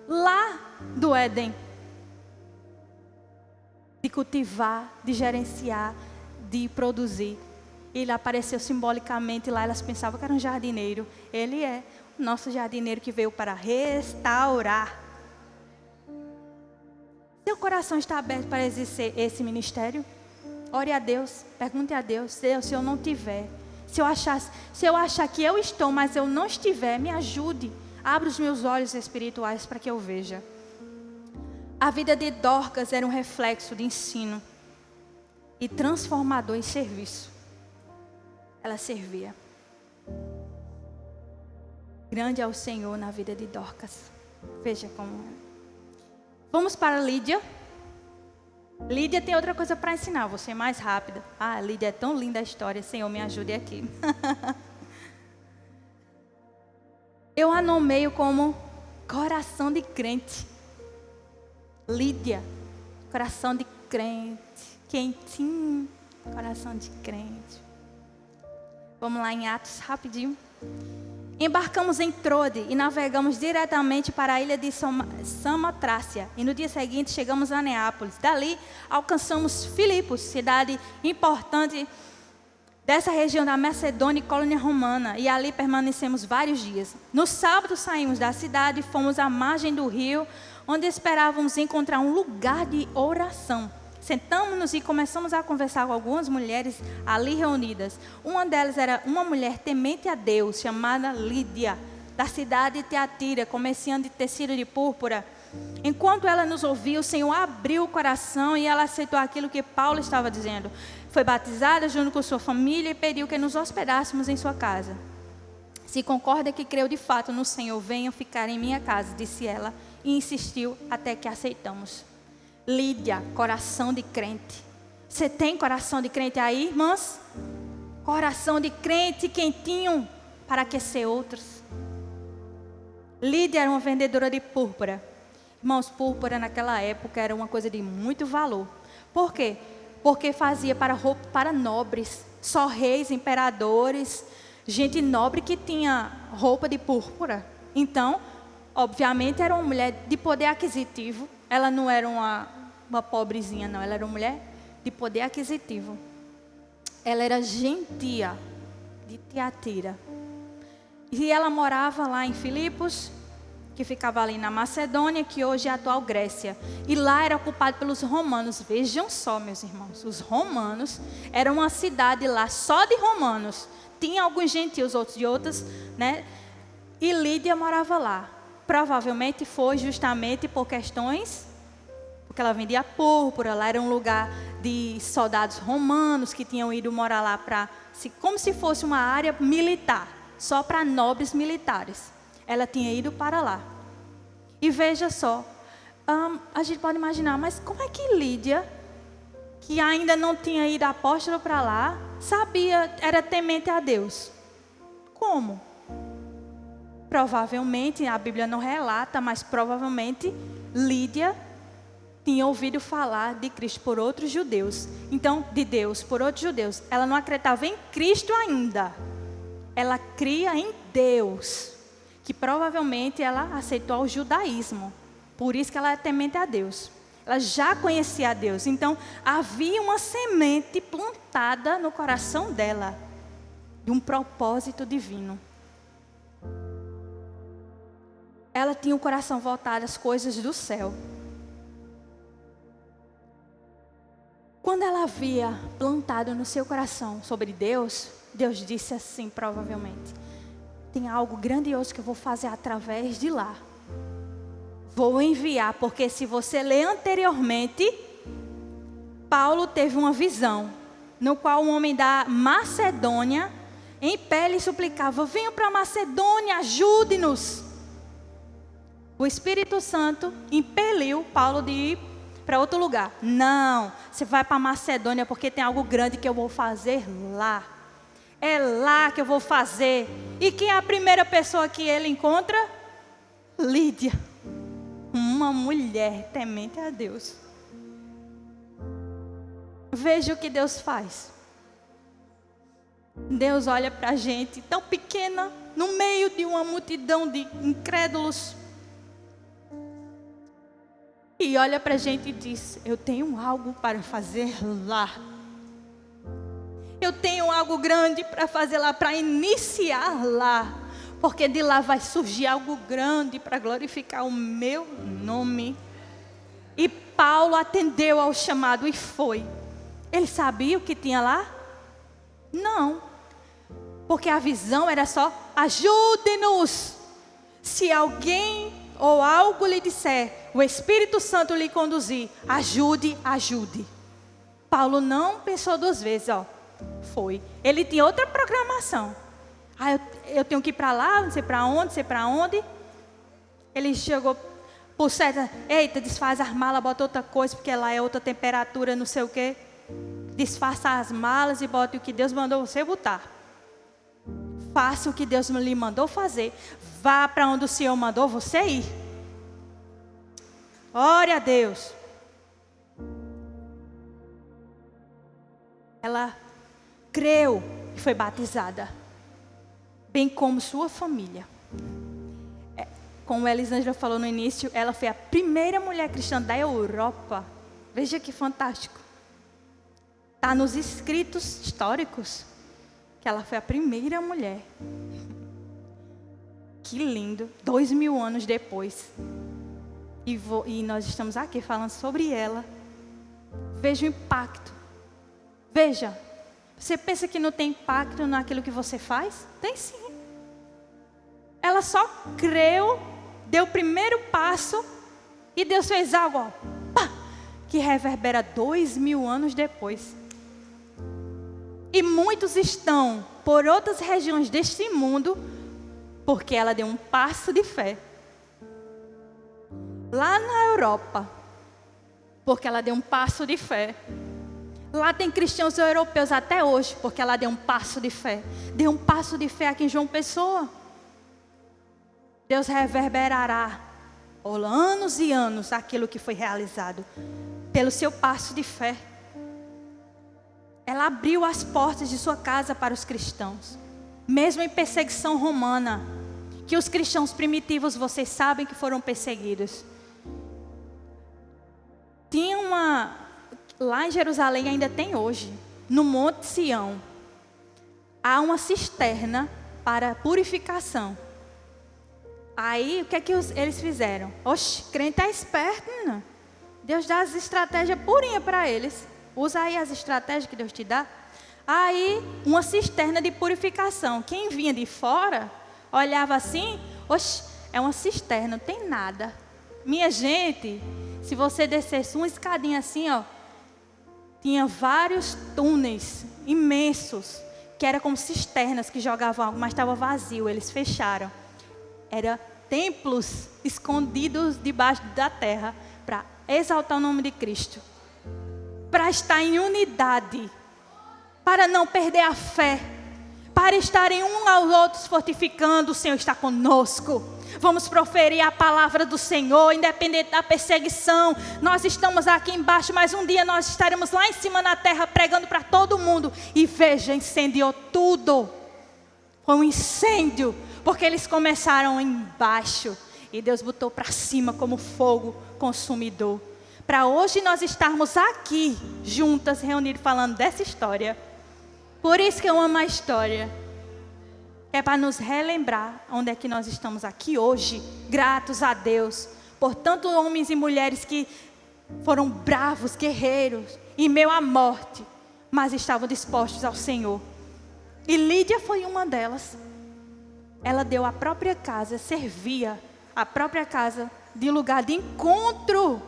Speaker 1: lá do Éden, de cultivar, de gerenciar, de produzir. Ele apareceu simbolicamente lá. Elas pensavam que era um jardineiro. Ele é o nosso jardineiro que veio para restaurar. Seu coração está aberto para exercer esse ministério? Ore a Deus, pergunte a Deus: Deus, se eu não tiver, se eu achar que eu estou, mas eu não estiver, me ajude. Abra os meus olhos espirituais para que eu veja. A vida de Dorcas era um reflexo de ensino e transformador em serviço. Ela servia. Grande é o Senhor na vida de Dorcas. Veja como é. Vamos para Lídia. Lídia tem outra coisa para ensinar, você é mais rápida. Ah, Lídia, é tão linda a história. Senhor, me ajude aqui. Eu a nomeio como coração de crente. Lídia, coração de crente, quentinho, coração de crente. Vamos lá em Atos, rapidinho. Embarcamos em Trode e navegamos diretamente para a ilha de Samotrácia. E no dia seguinte chegamos a Neápolis. Dali alcançamos Filipos, cidade importante dessa região da Macedônia e colônia romana. E ali permanecemos vários dias. No sábado saímos da cidade e fomos à margem do rio, onde esperávamos encontrar um lugar de oração. Sentamos-nos e começamos a conversar com algumas mulheres ali reunidas. Uma delas era uma mulher temente a Deus, chamada Lídia, da cidade de Tiatira, comerciante de tecido de púrpura. Enquanto ela nos ouvia, o Senhor abriu o coração e ela aceitou aquilo que Paulo estava dizendo. Foi batizada junto com sua família e pediu que nos hospedássemos em sua casa. Se concorda que creu de fato no Senhor, venham ficar em minha casa, disse ela, e insistiu até que aceitamos. Lídia, coração de crente. Você tem coração de crente aí, irmãs? Coração de crente quentinho para aquecer outros. Lídia era uma vendedora de púrpura. Irmãos, púrpura naquela época era uma coisa de muito valor. Por quê? Porque fazia para nobres. Só reis, imperadores, gente nobre que tinha roupa de púrpura. Então, obviamente, era uma mulher de poder aquisitivo. Ela não era uma pobrezinha, não. Ela era uma mulher de poder aquisitivo. Ela era gentia de Tiatira. E ela morava lá em Filipos, que ficava ali na Macedônia, que hoje é a atual Grécia. E lá era ocupado pelos romanos. Vejam só, meus irmãos, os romanos eram uma cidade lá só de romanos. Tinha alguns gentios, outros de outras, né? E Lídia morava lá. Provavelmente foi justamente por questões, porque ela vendia púrpura, lá era um lugar de soldados romanos que tinham ido morar lá como se fosse uma área militar, só para nobres militares. Ela tinha ido para lá. E veja só, a gente pode imaginar, mas como é que Lídia, que ainda não tinha ido apóstolo para lá, sabia, era temente a Deus? Como? Provavelmente, a Bíblia não relata, mas provavelmente Lídia tinha ouvido falar de Cristo por outros judeus. Então, de Deus por outros judeus. Ela não acreditava em Cristo ainda. Ela cria em Deus. Que provavelmente ela aceitou o judaísmo. Por isso que ela é temente a Deus. Ela já conhecia a Deus. Então, havia uma semente plantada no coração dela. De um propósito divino. Ela tinha o coração voltado às coisas do céu. Quando ela havia plantado no seu coração sobre Deus, Deus disse assim, provavelmente: tem algo grandioso que eu vou fazer através de lá. Vou enviar, porque se você ler anteriormente, Paulo teve uma visão, no qual um homem da Macedônia, em pé, lhe suplicava: venham para a Macedônia, ajude-nos. O Espírito Santo impeliu Paulo de ir para outro lugar. Não, você vai para a Macedônia porque tem algo grande que eu vou fazer lá. É lá que eu vou fazer. E quem é a primeira pessoa que ele encontra? Lídia. Uma mulher temente a Deus. Veja o que Deus faz. Deus olha para a gente tão pequena, no meio de uma multidão de incrédulos. E olha para a gente e diz: eu tenho algo para fazer lá. Eu tenho algo grande para fazer lá, para iniciar lá. Porque de lá vai surgir algo grande para glorificar o meu nome. E Paulo atendeu ao chamado e foi. Ele sabia o que tinha lá? Não. Porque a visão era só: ajude-nos. Se alguém ou algo lhe disser, o Espírito Santo lhe conduzir, ajude, ajude. Paulo não pensou duas vezes, foi. Ele tinha outra programação. Eu tenho que ir para lá, não sei para onde, não sei para onde. Ele chegou por certa, eita, desfaz as malas, bota outra coisa, porque lá é outra temperatura, não sei o quê. Desfaça as malas e bote o que Deus mandou você botar. Faça o que Deus lhe mandou fazer. Vá para onde o Senhor mandou você ir. Ore a Deus. Ela creu e foi batizada. Bem como sua família. Como a Elisângela falou no início, ela foi a primeira mulher cristã da Europa. Veja que fantástico. Está nos escritos históricos que ela foi a primeira mulher. Que lindo. 2000 anos depois. E nós estamos aqui falando sobre ela. Veja o impacto. Veja. Você pensa que não tem impacto naquilo que você faz? Tem sim. Ela só creu, deu o primeiro passo e Deus fez algo, pá, que reverbera 2000 anos depois. E muitos estão por outras regiões deste mundo porque ela deu um passo de fé. Lá na Europa, porque ela deu um passo de fé. Lá tem cristãos europeus até hoje, porque ela deu um passo de fé. Deu um passo de fé aqui em João Pessoa. Deus reverberará por anos e anos aquilo que foi realizado pelo seu passo de fé. Ela abriu as portas de sua casa para os cristãos. Mesmo em perseguição romana, que os cristãos primitivos, vocês sabem que foram perseguidos. Tinha lá em Jerusalém, ainda tem hoje, no Monte Sião, há uma cisterna para purificação. Aí, o que é que eles fizeram? Oxe, crente é esperto, não? Deus dá as estratégias purinhas para eles. Usa aí as estratégias que Deus te dá. Aí, uma cisterna de purificação. Quem vinha de fora, olhava assim, oxe, é uma cisterna, não tem nada. Minha gente, se você descesse uma escadinha assim, ó, tinha vários túneis imensos, que era como cisternas que jogavam água, mas estava vazio, eles fecharam. Era templos escondidos debaixo da terra, para exaltar o nome de Cristo, para estar em unidade, para não perder a fé, para estarem um aos outros fortificando. O Senhor está conosco. Vamos proferir a palavra do Senhor, independente da perseguição. Nós estamos aqui embaixo, mas um dia nós estaremos lá em cima na terra pregando para todo mundo. E veja, incendiou tudo. Foi um incêndio, porque eles começaram embaixo e Deus botou para cima como fogo consumidor. Para hoje nós estarmos aqui juntas, reunidas, falando dessa história. Por isso que eu amo a história. É para nos relembrar onde é que nós estamos aqui hoje, gratos a Deus, por tantos homens e mulheres que foram bravos, guerreiros, em meio à morte, mas estavam dispostos ao Senhor. E Lídia foi uma delas. Ela deu a própria casa, servia a própria casa de lugar de encontro.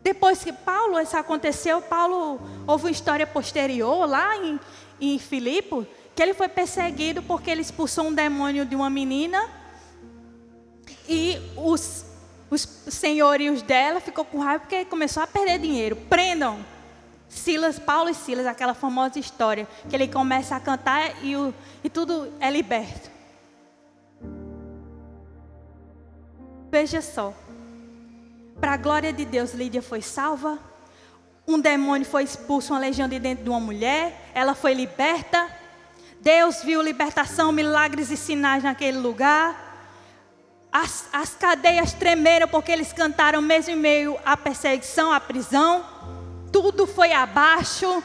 Speaker 1: Depois que isso aconteceu, Paulo houve uma história posterior lá em Filipe, que ele foi perseguido porque ele expulsou um demônio de uma menina e os senhorios dela ficou com raiva porque ele começou a perder dinheiro. Prendam Paulo e Silas, aquela famosa história que ele começa a cantar e tudo é liberto. Veja só, para a glória de Deus, Lídia foi salva, um demônio foi expulso, uma legião de dentro de uma mulher, ela foi liberta. Deus viu libertação, milagres e sinais naquele lugar. As cadeias tremeram porque eles cantaram mesmo em meio à perseguição, à prisão. Tudo foi abaixo.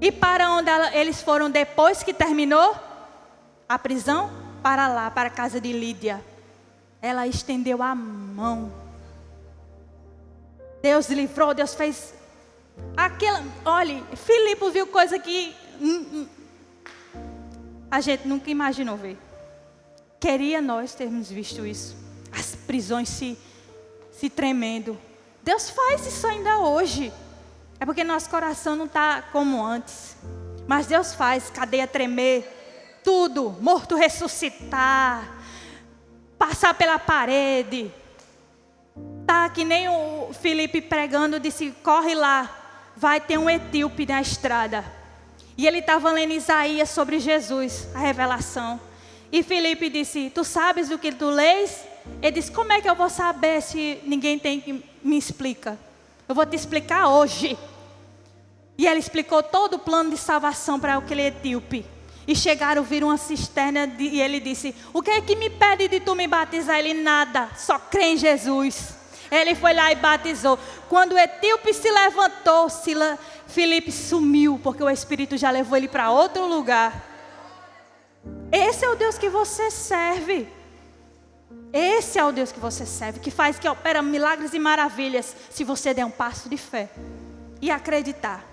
Speaker 1: E para onde eles foram depois que terminou a prisão? Para lá, para a casa de Lídia. Ela estendeu a mão. Deus livrou, Deus fez... Olha, Filipe viu coisa que a gente nunca imaginou ver. Queria nós termos visto isso. As prisões se tremendo. Deus faz isso ainda hoje. É porque nosso coração não está como antes. Mas Deus faz cadeia tremer, tudo, morto ressuscitar, passar pela parede. Tá que nem o Filipe pregando, disse, corre lá. Vai ter um etíope na estrada. E ele estava lendo Isaías sobre Jesus, a revelação. E Filipe disse, tu sabes o que tu lês? Ele disse, como é que eu vou saber se ninguém tem que me explica? Eu vou te explicar hoje. E ele explicou todo o plano de salvação para aquele etíope. E chegaram, viram uma cisterna e ele disse, o que é que me pede de tu me batizar? Ele, nada, só crê em Jesus. Ele foi lá e batizou. Quando o etíope se levantou, Filipe sumiu, porque o Espírito já levou ele para outro lugar. Esse é o Deus que você serve. Esse é o Deus que você serve, que opera milagres e maravilhas, se você der um passo de fé e acreditar.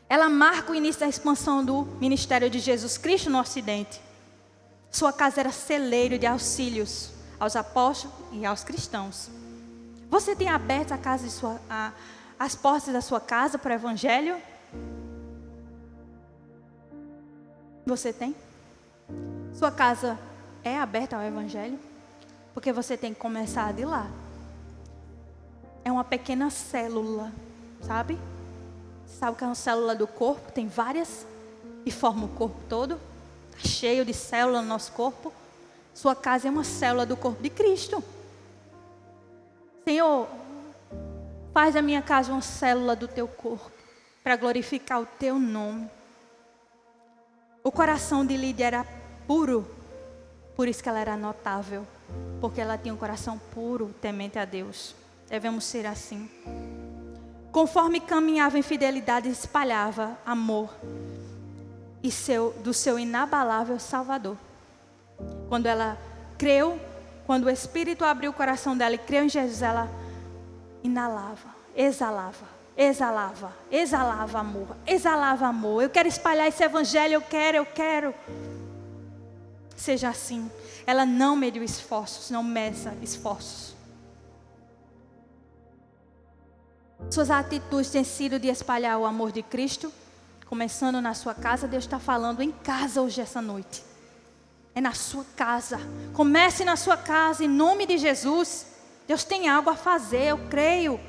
Speaker 1: Ela marca o início da expansão do ministério de Jesus Cristo no Ocidente. Sua casa era celeiro de auxílios aos apóstolos e aos cristãos. Você tem aberto as portas da sua casa para o Evangelho? Você tem? Sua casa é aberta ao Evangelho? Porque você tem que começar de lá. É uma pequena célula, sabe? Sabe que é uma célula do corpo? Tem várias e forma o corpo todo. Está cheio de células no nosso corpo. Sua casa é uma célula do corpo de Cristo. Senhor, faz da minha casa uma célula do teu corpo, para glorificar o teu nome. O coração de Lídia era puro, por isso que ela era notável, porque ela tinha um coração puro, temente a Deus. Devemos ser assim. Conforme caminhava em fidelidade, espalhava amor do seu inabalável Salvador. Quando ela creu, quando o Espírito abriu o coração dela e creu em Jesus, ela inalava, exalava, exalava, exalava amor, exalava amor. Eu quero espalhar esse evangelho, eu quero. Seja assim. Ela não mediu esforços, não meça esforços. Suas atitudes têm sido de espalhar o amor de Cristo, começando na sua casa. Deus está falando em casa hoje, essa noite. É na sua casa. Comece na sua casa, em nome de Jesus. Deus tem algo a fazer, eu creio.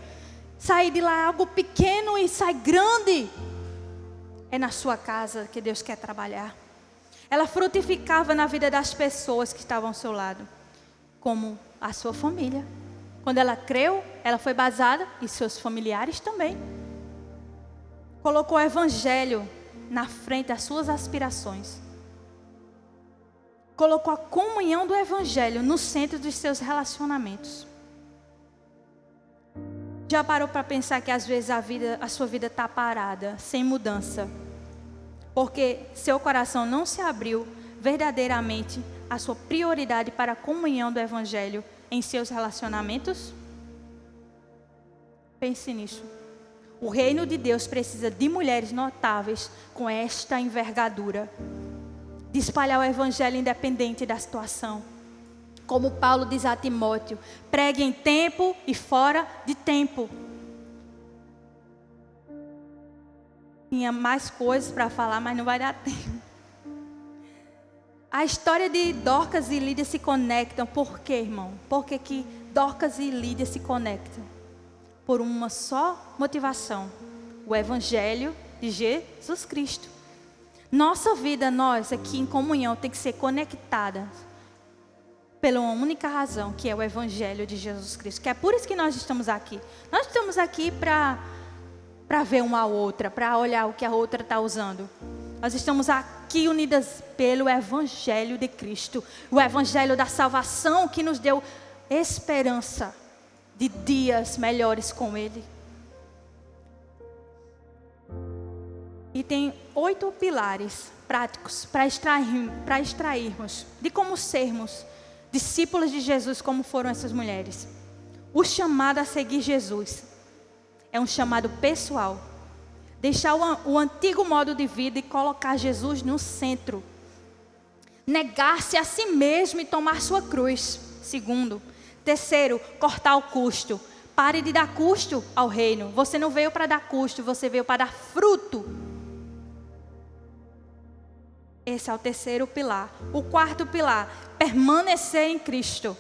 Speaker 1: Sair de lá algo pequeno e sai grande. É na sua casa que Deus quer trabalhar. Ela frutificava na vida das pessoas que estavam ao seu lado, como a sua família. Quando ela creu, ela foi batizada e seus familiares também. Colocou o evangelho na frente das suas aspirações. Colocou a comunhão do evangelho no centro dos seus relacionamentos. Já parou para pensar que às vezes a sua vida está parada, sem mudança? Porque seu coração não se abriu verdadeiramente à sua prioridade para a comunhão do evangelho em seus relacionamentos? Pense nisso. O reino de Deus precisa de mulheres notáveis com esta envergadura, de espalhar o evangelho independente da situação. Como Paulo diz a Timóteo, pregue em tempo e fora de tempo. Tinha mais coisas para falar, mas não vai dar tempo. A história de Dorcas e Lídia se conectam. Por quê, irmão? Por que Dorcas e Lídia se conectam? Por uma só motivação: o evangelho de Jesus Cristo. Nossa vida, nós aqui em comunhão, tem que ser conectada pela uma única razão, que é o evangelho de Jesus Cristo. Que é por isso que nós estamos aqui. Nós estamos aqui para ver uma a outra, para olhar o que a outra está usando. Nós estamos aqui unidas pelo evangelho de Cristo. O evangelho da salvação que nos deu esperança de dias melhores com Ele. E tem 8 pilares práticos para extrairmos de como sermos discípulos de Jesus, como foram essas mulheres. O chamado a seguir Jesus é um chamado pessoal. Deixar o antigo modo de vida e colocar Jesus no centro. Negar-se a si mesmo e tomar sua cruz. Segundo. Terceiro, cortar o custo. Pare de dar custo ao reino. Você não veio para dar custo, você veio para dar fruto. Esse é o terceiro pilar. O quarto pilar, permanecer em Cristo.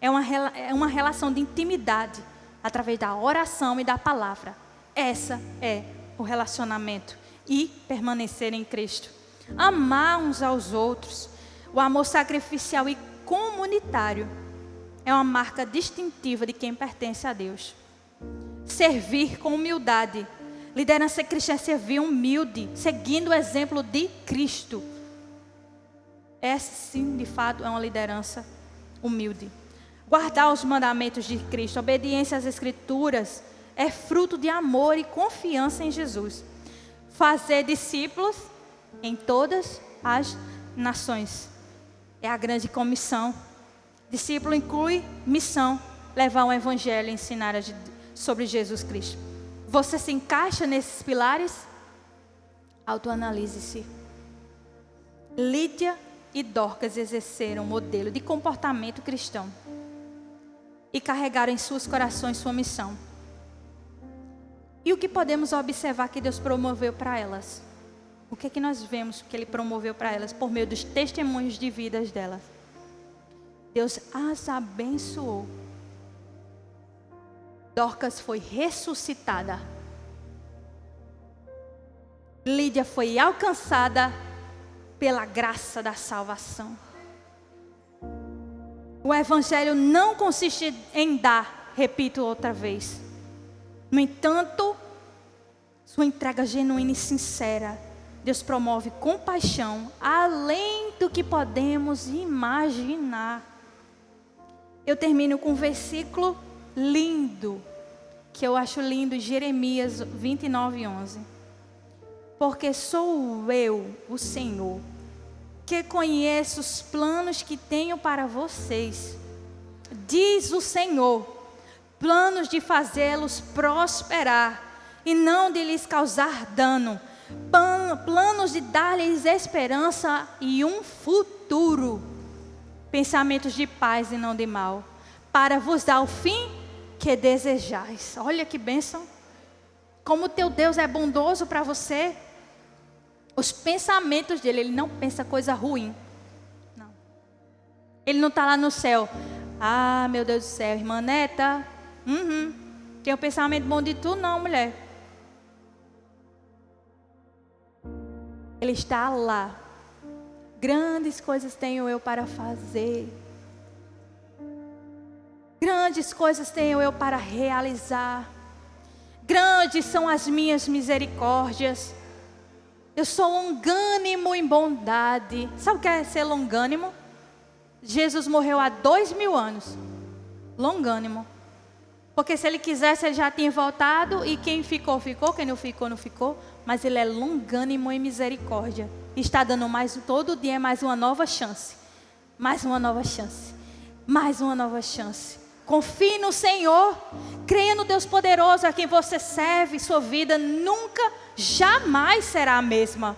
Speaker 1: É uma relação de intimidade, através da oração e da palavra. Essa é o relacionamento. E permanecer em Cristo. Amar uns aos outros. O amor sacrificial e comunitário é uma marca distintiva de quem pertence a Deus. Servir com humildade. Liderança cristã é servir humilde, seguindo o exemplo de Cristo. Essa sim, de fato, é uma liderança humilde. Guardar os mandamentos de Cristo, obediência às Escrituras, é fruto de amor e confiança em Jesus. Fazer discípulos em todas as nações. É a grande comissão. Discípulo inclui missão, levar o evangelho e ensinar sobre Jesus Cristo. Você se encaixa nesses pilares? Autoanalise-se. Lídia e Dorcas exerceram um modelo de comportamento cristão e carregaram em seus corações sua missão. E o que podemos observar que Deus promoveu para elas? O que é que nós vemos que Ele promoveu para elas por meio dos testemunhos de vidas delas? Deus as abençoou. Dorcas foi ressuscitada. Lídia foi alcançada pela graça da salvação. O evangelho não consiste em dar, repito outra vez. No entanto, sua entrega genuína e sincera, Deus promove compaixão além do que podemos imaginar. Eu termino com um versículo lindo, que eu acho lindo, Jeremias 29:11. Porque sou eu, o Senhor, que conheço os planos que tenho para vocês, diz o Senhor, planos de fazê-los prosperar e não de lhes causar dano, planos de dar-lhes esperança e um futuro, pensamentos de paz e não de mal, para vos dar o fim que desejais. Olha que bênção, como o teu Deus é bondoso para você. Os pensamentos dele, ele não pensa coisa ruim, não. Ele não está lá no céu, ah, meu Deus do céu, irmã Neta, tem um pensamento bom de tu não, mulher. Ele está lá. Grandes coisas tenho eu para fazer. Grandes coisas tenho eu para realizar. Grandes são as minhas misericórdias. Eu sou longânimo em bondade. Sabe o que é ser longânimo? Jesus morreu há 2000 anos. Longânimo. Porque se ele quisesse, ele já tinha voltado. E quem ficou, ficou. Quem não ficou, não ficou. Mas ele é longânimo em misericórdia. Está dando mais, todo dia mais uma nova chance. Mais uma nova chance. Mais uma nova chance. Confie no Senhor. Creia no Deus poderoso a quem você serve. Sua vida nunca, jamais será a mesma.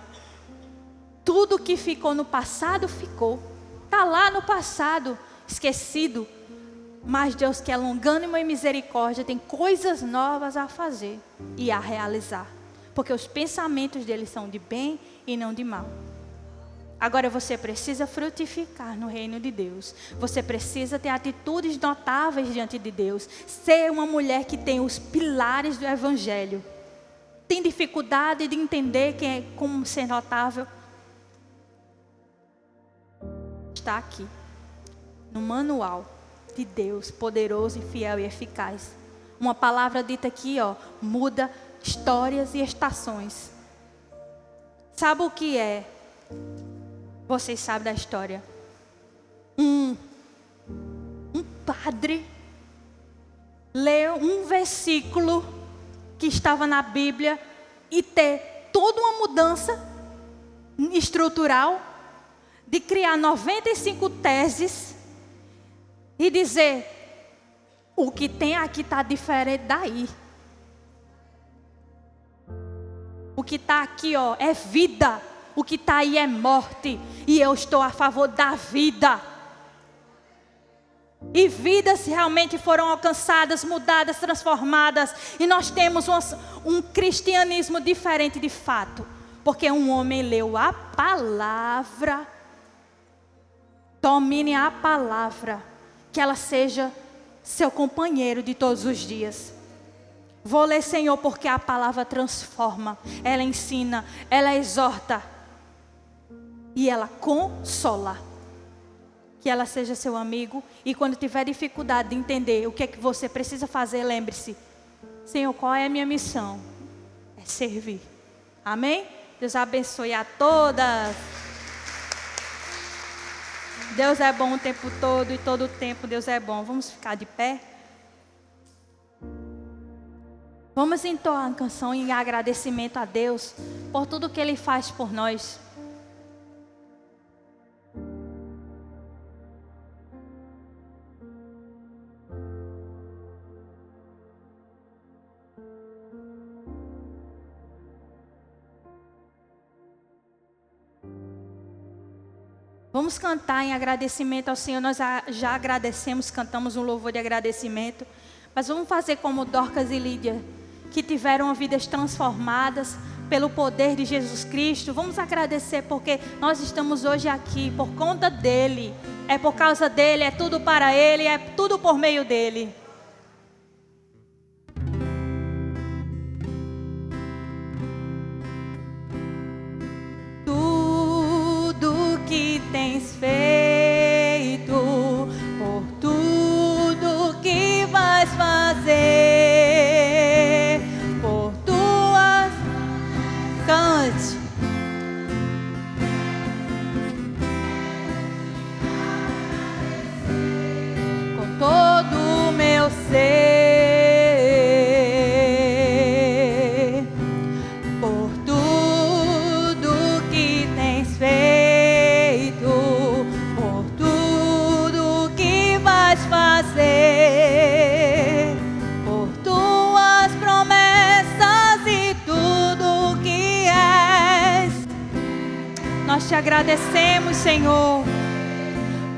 Speaker 1: Tudo que ficou no passado, ficou. Está lá no passado, esquecido. Mas Deus, que é longânimo em misericórdia, tem coisas novas a fazer e a realizar. Porque os pensamentos dele são de bem e não de mal. Agora você precisa frutificar no reino de Deus. Você precisa ter atitudes notáveis diante de Deus. Ser uma mulher que tem os pilares do Evangelho. Tem dificuldade de entender como ser notável? Está aqui, no manual de Deus, poderoso e fiel e eficaz. Uma palavra dita aqui, muda histórias e estações. Sabe o que é? Vocês sabem da história. Um padre leu um versículo que estava na Bíblia e ter toda uma mudança estrutural de criar 95 teses e dizer: o que tem aqui está diferente daí. O que está aqui, é vida. O que está aí é morte. E eu estou a favor da vida. E vidas realmente foram alcançadas, mudadas, transformadas. E nós temos um cristianismo diferente de fato. Porque um homem leu a palavra. Domine a palavra. Que ela seja seu companheiro de todos os dias. Vou ler, Senhor, porque a palavra transforma. Ela ensina, ela exorta. E ela consola. Que ela seja seu amigo. E quando tiver dificuldade de entender o que é que você precisa fazer, lembre-se: Senhor, qual é a minha missão? É servir. Amém? Deus abençoe a todas. Deus é bom o tempo todo e todo o tempo Deus é bom. Vamos ficar de pé? Vamos entoar uma canção em agradecimento a Deus por tudo que Ele faz por nós. Vamos cantar em agradecimento ao Senhor. Nós já agradecemos, cantamos um louvor de agradecimento. Mas vamos fazer como Dorcas e Lídia, que tiveram vidas transformadas pelo poder de Jesus Cristo. Vamos agradecer porque nós estamos hoje aqui por conta dEle. É por causa dEle, é tudo para Ele, é tudo por meio dEle. Tens feito, por tudo que vais fazer, por tuas cante. Com todo o meu Nós te agradecemos, Senhor,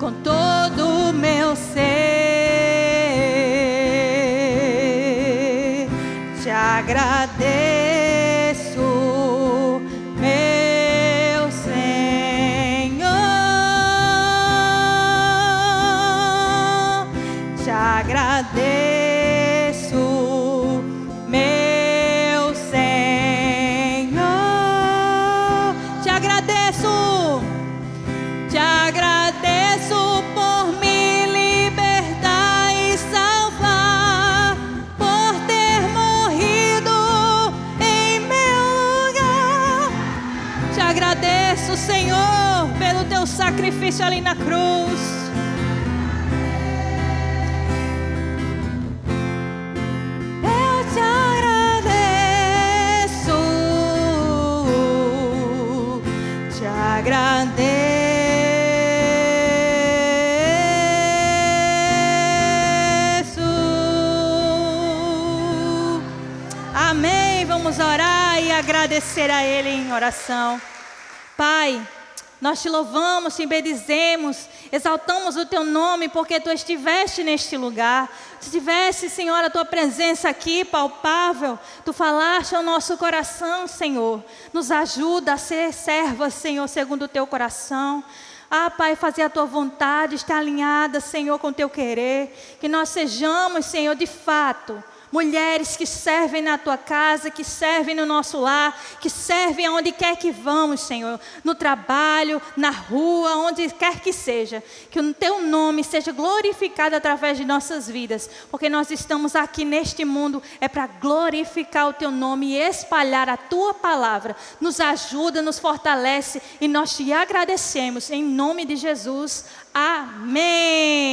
Speaker 1: com todo o meu ser. Te agradeço, meu Senhor. Te agradeço, meu Senhor. Te agradeço. Te agradeço por me libertar e salvar, por ter morrido em meu lugar. Te agradeço, Senhor, pelo teu sacrifício ali na cruz. Eu te agradeço, te agradeço. Amém. Vamos orar e agradecer a Ele em oração. Pai, nós te louvamos, te bendizemos, exaltamos o teu nome, porque tu estiveste neste lugar. Tu tiveste, Senhor, a tua presença aqui, palpável. Tu falaste ao nosso coração, Senhor. Nos ajuda a ser servas, Senhor, segundo o teu coração. Pai, fazer a tua vontade, estar alinhada, Senhor, com o teu querer. Que nós sejamos, Senhor, de fato, mulheres que servem na tua casa, que servem no nosso lar, que servem aonde quer que vamos, Senhor. No trabalho, na rua, onde quer que seja. Que o teu nome seja glorificado através de nossas vidas. Porque nós estamos aqui neste mundo, é para glorificar o teu nome e espalhar a tua palavra. Nos ajuda, nos fortalece e nós te agradecemos. Em nome de Jesus. Amém.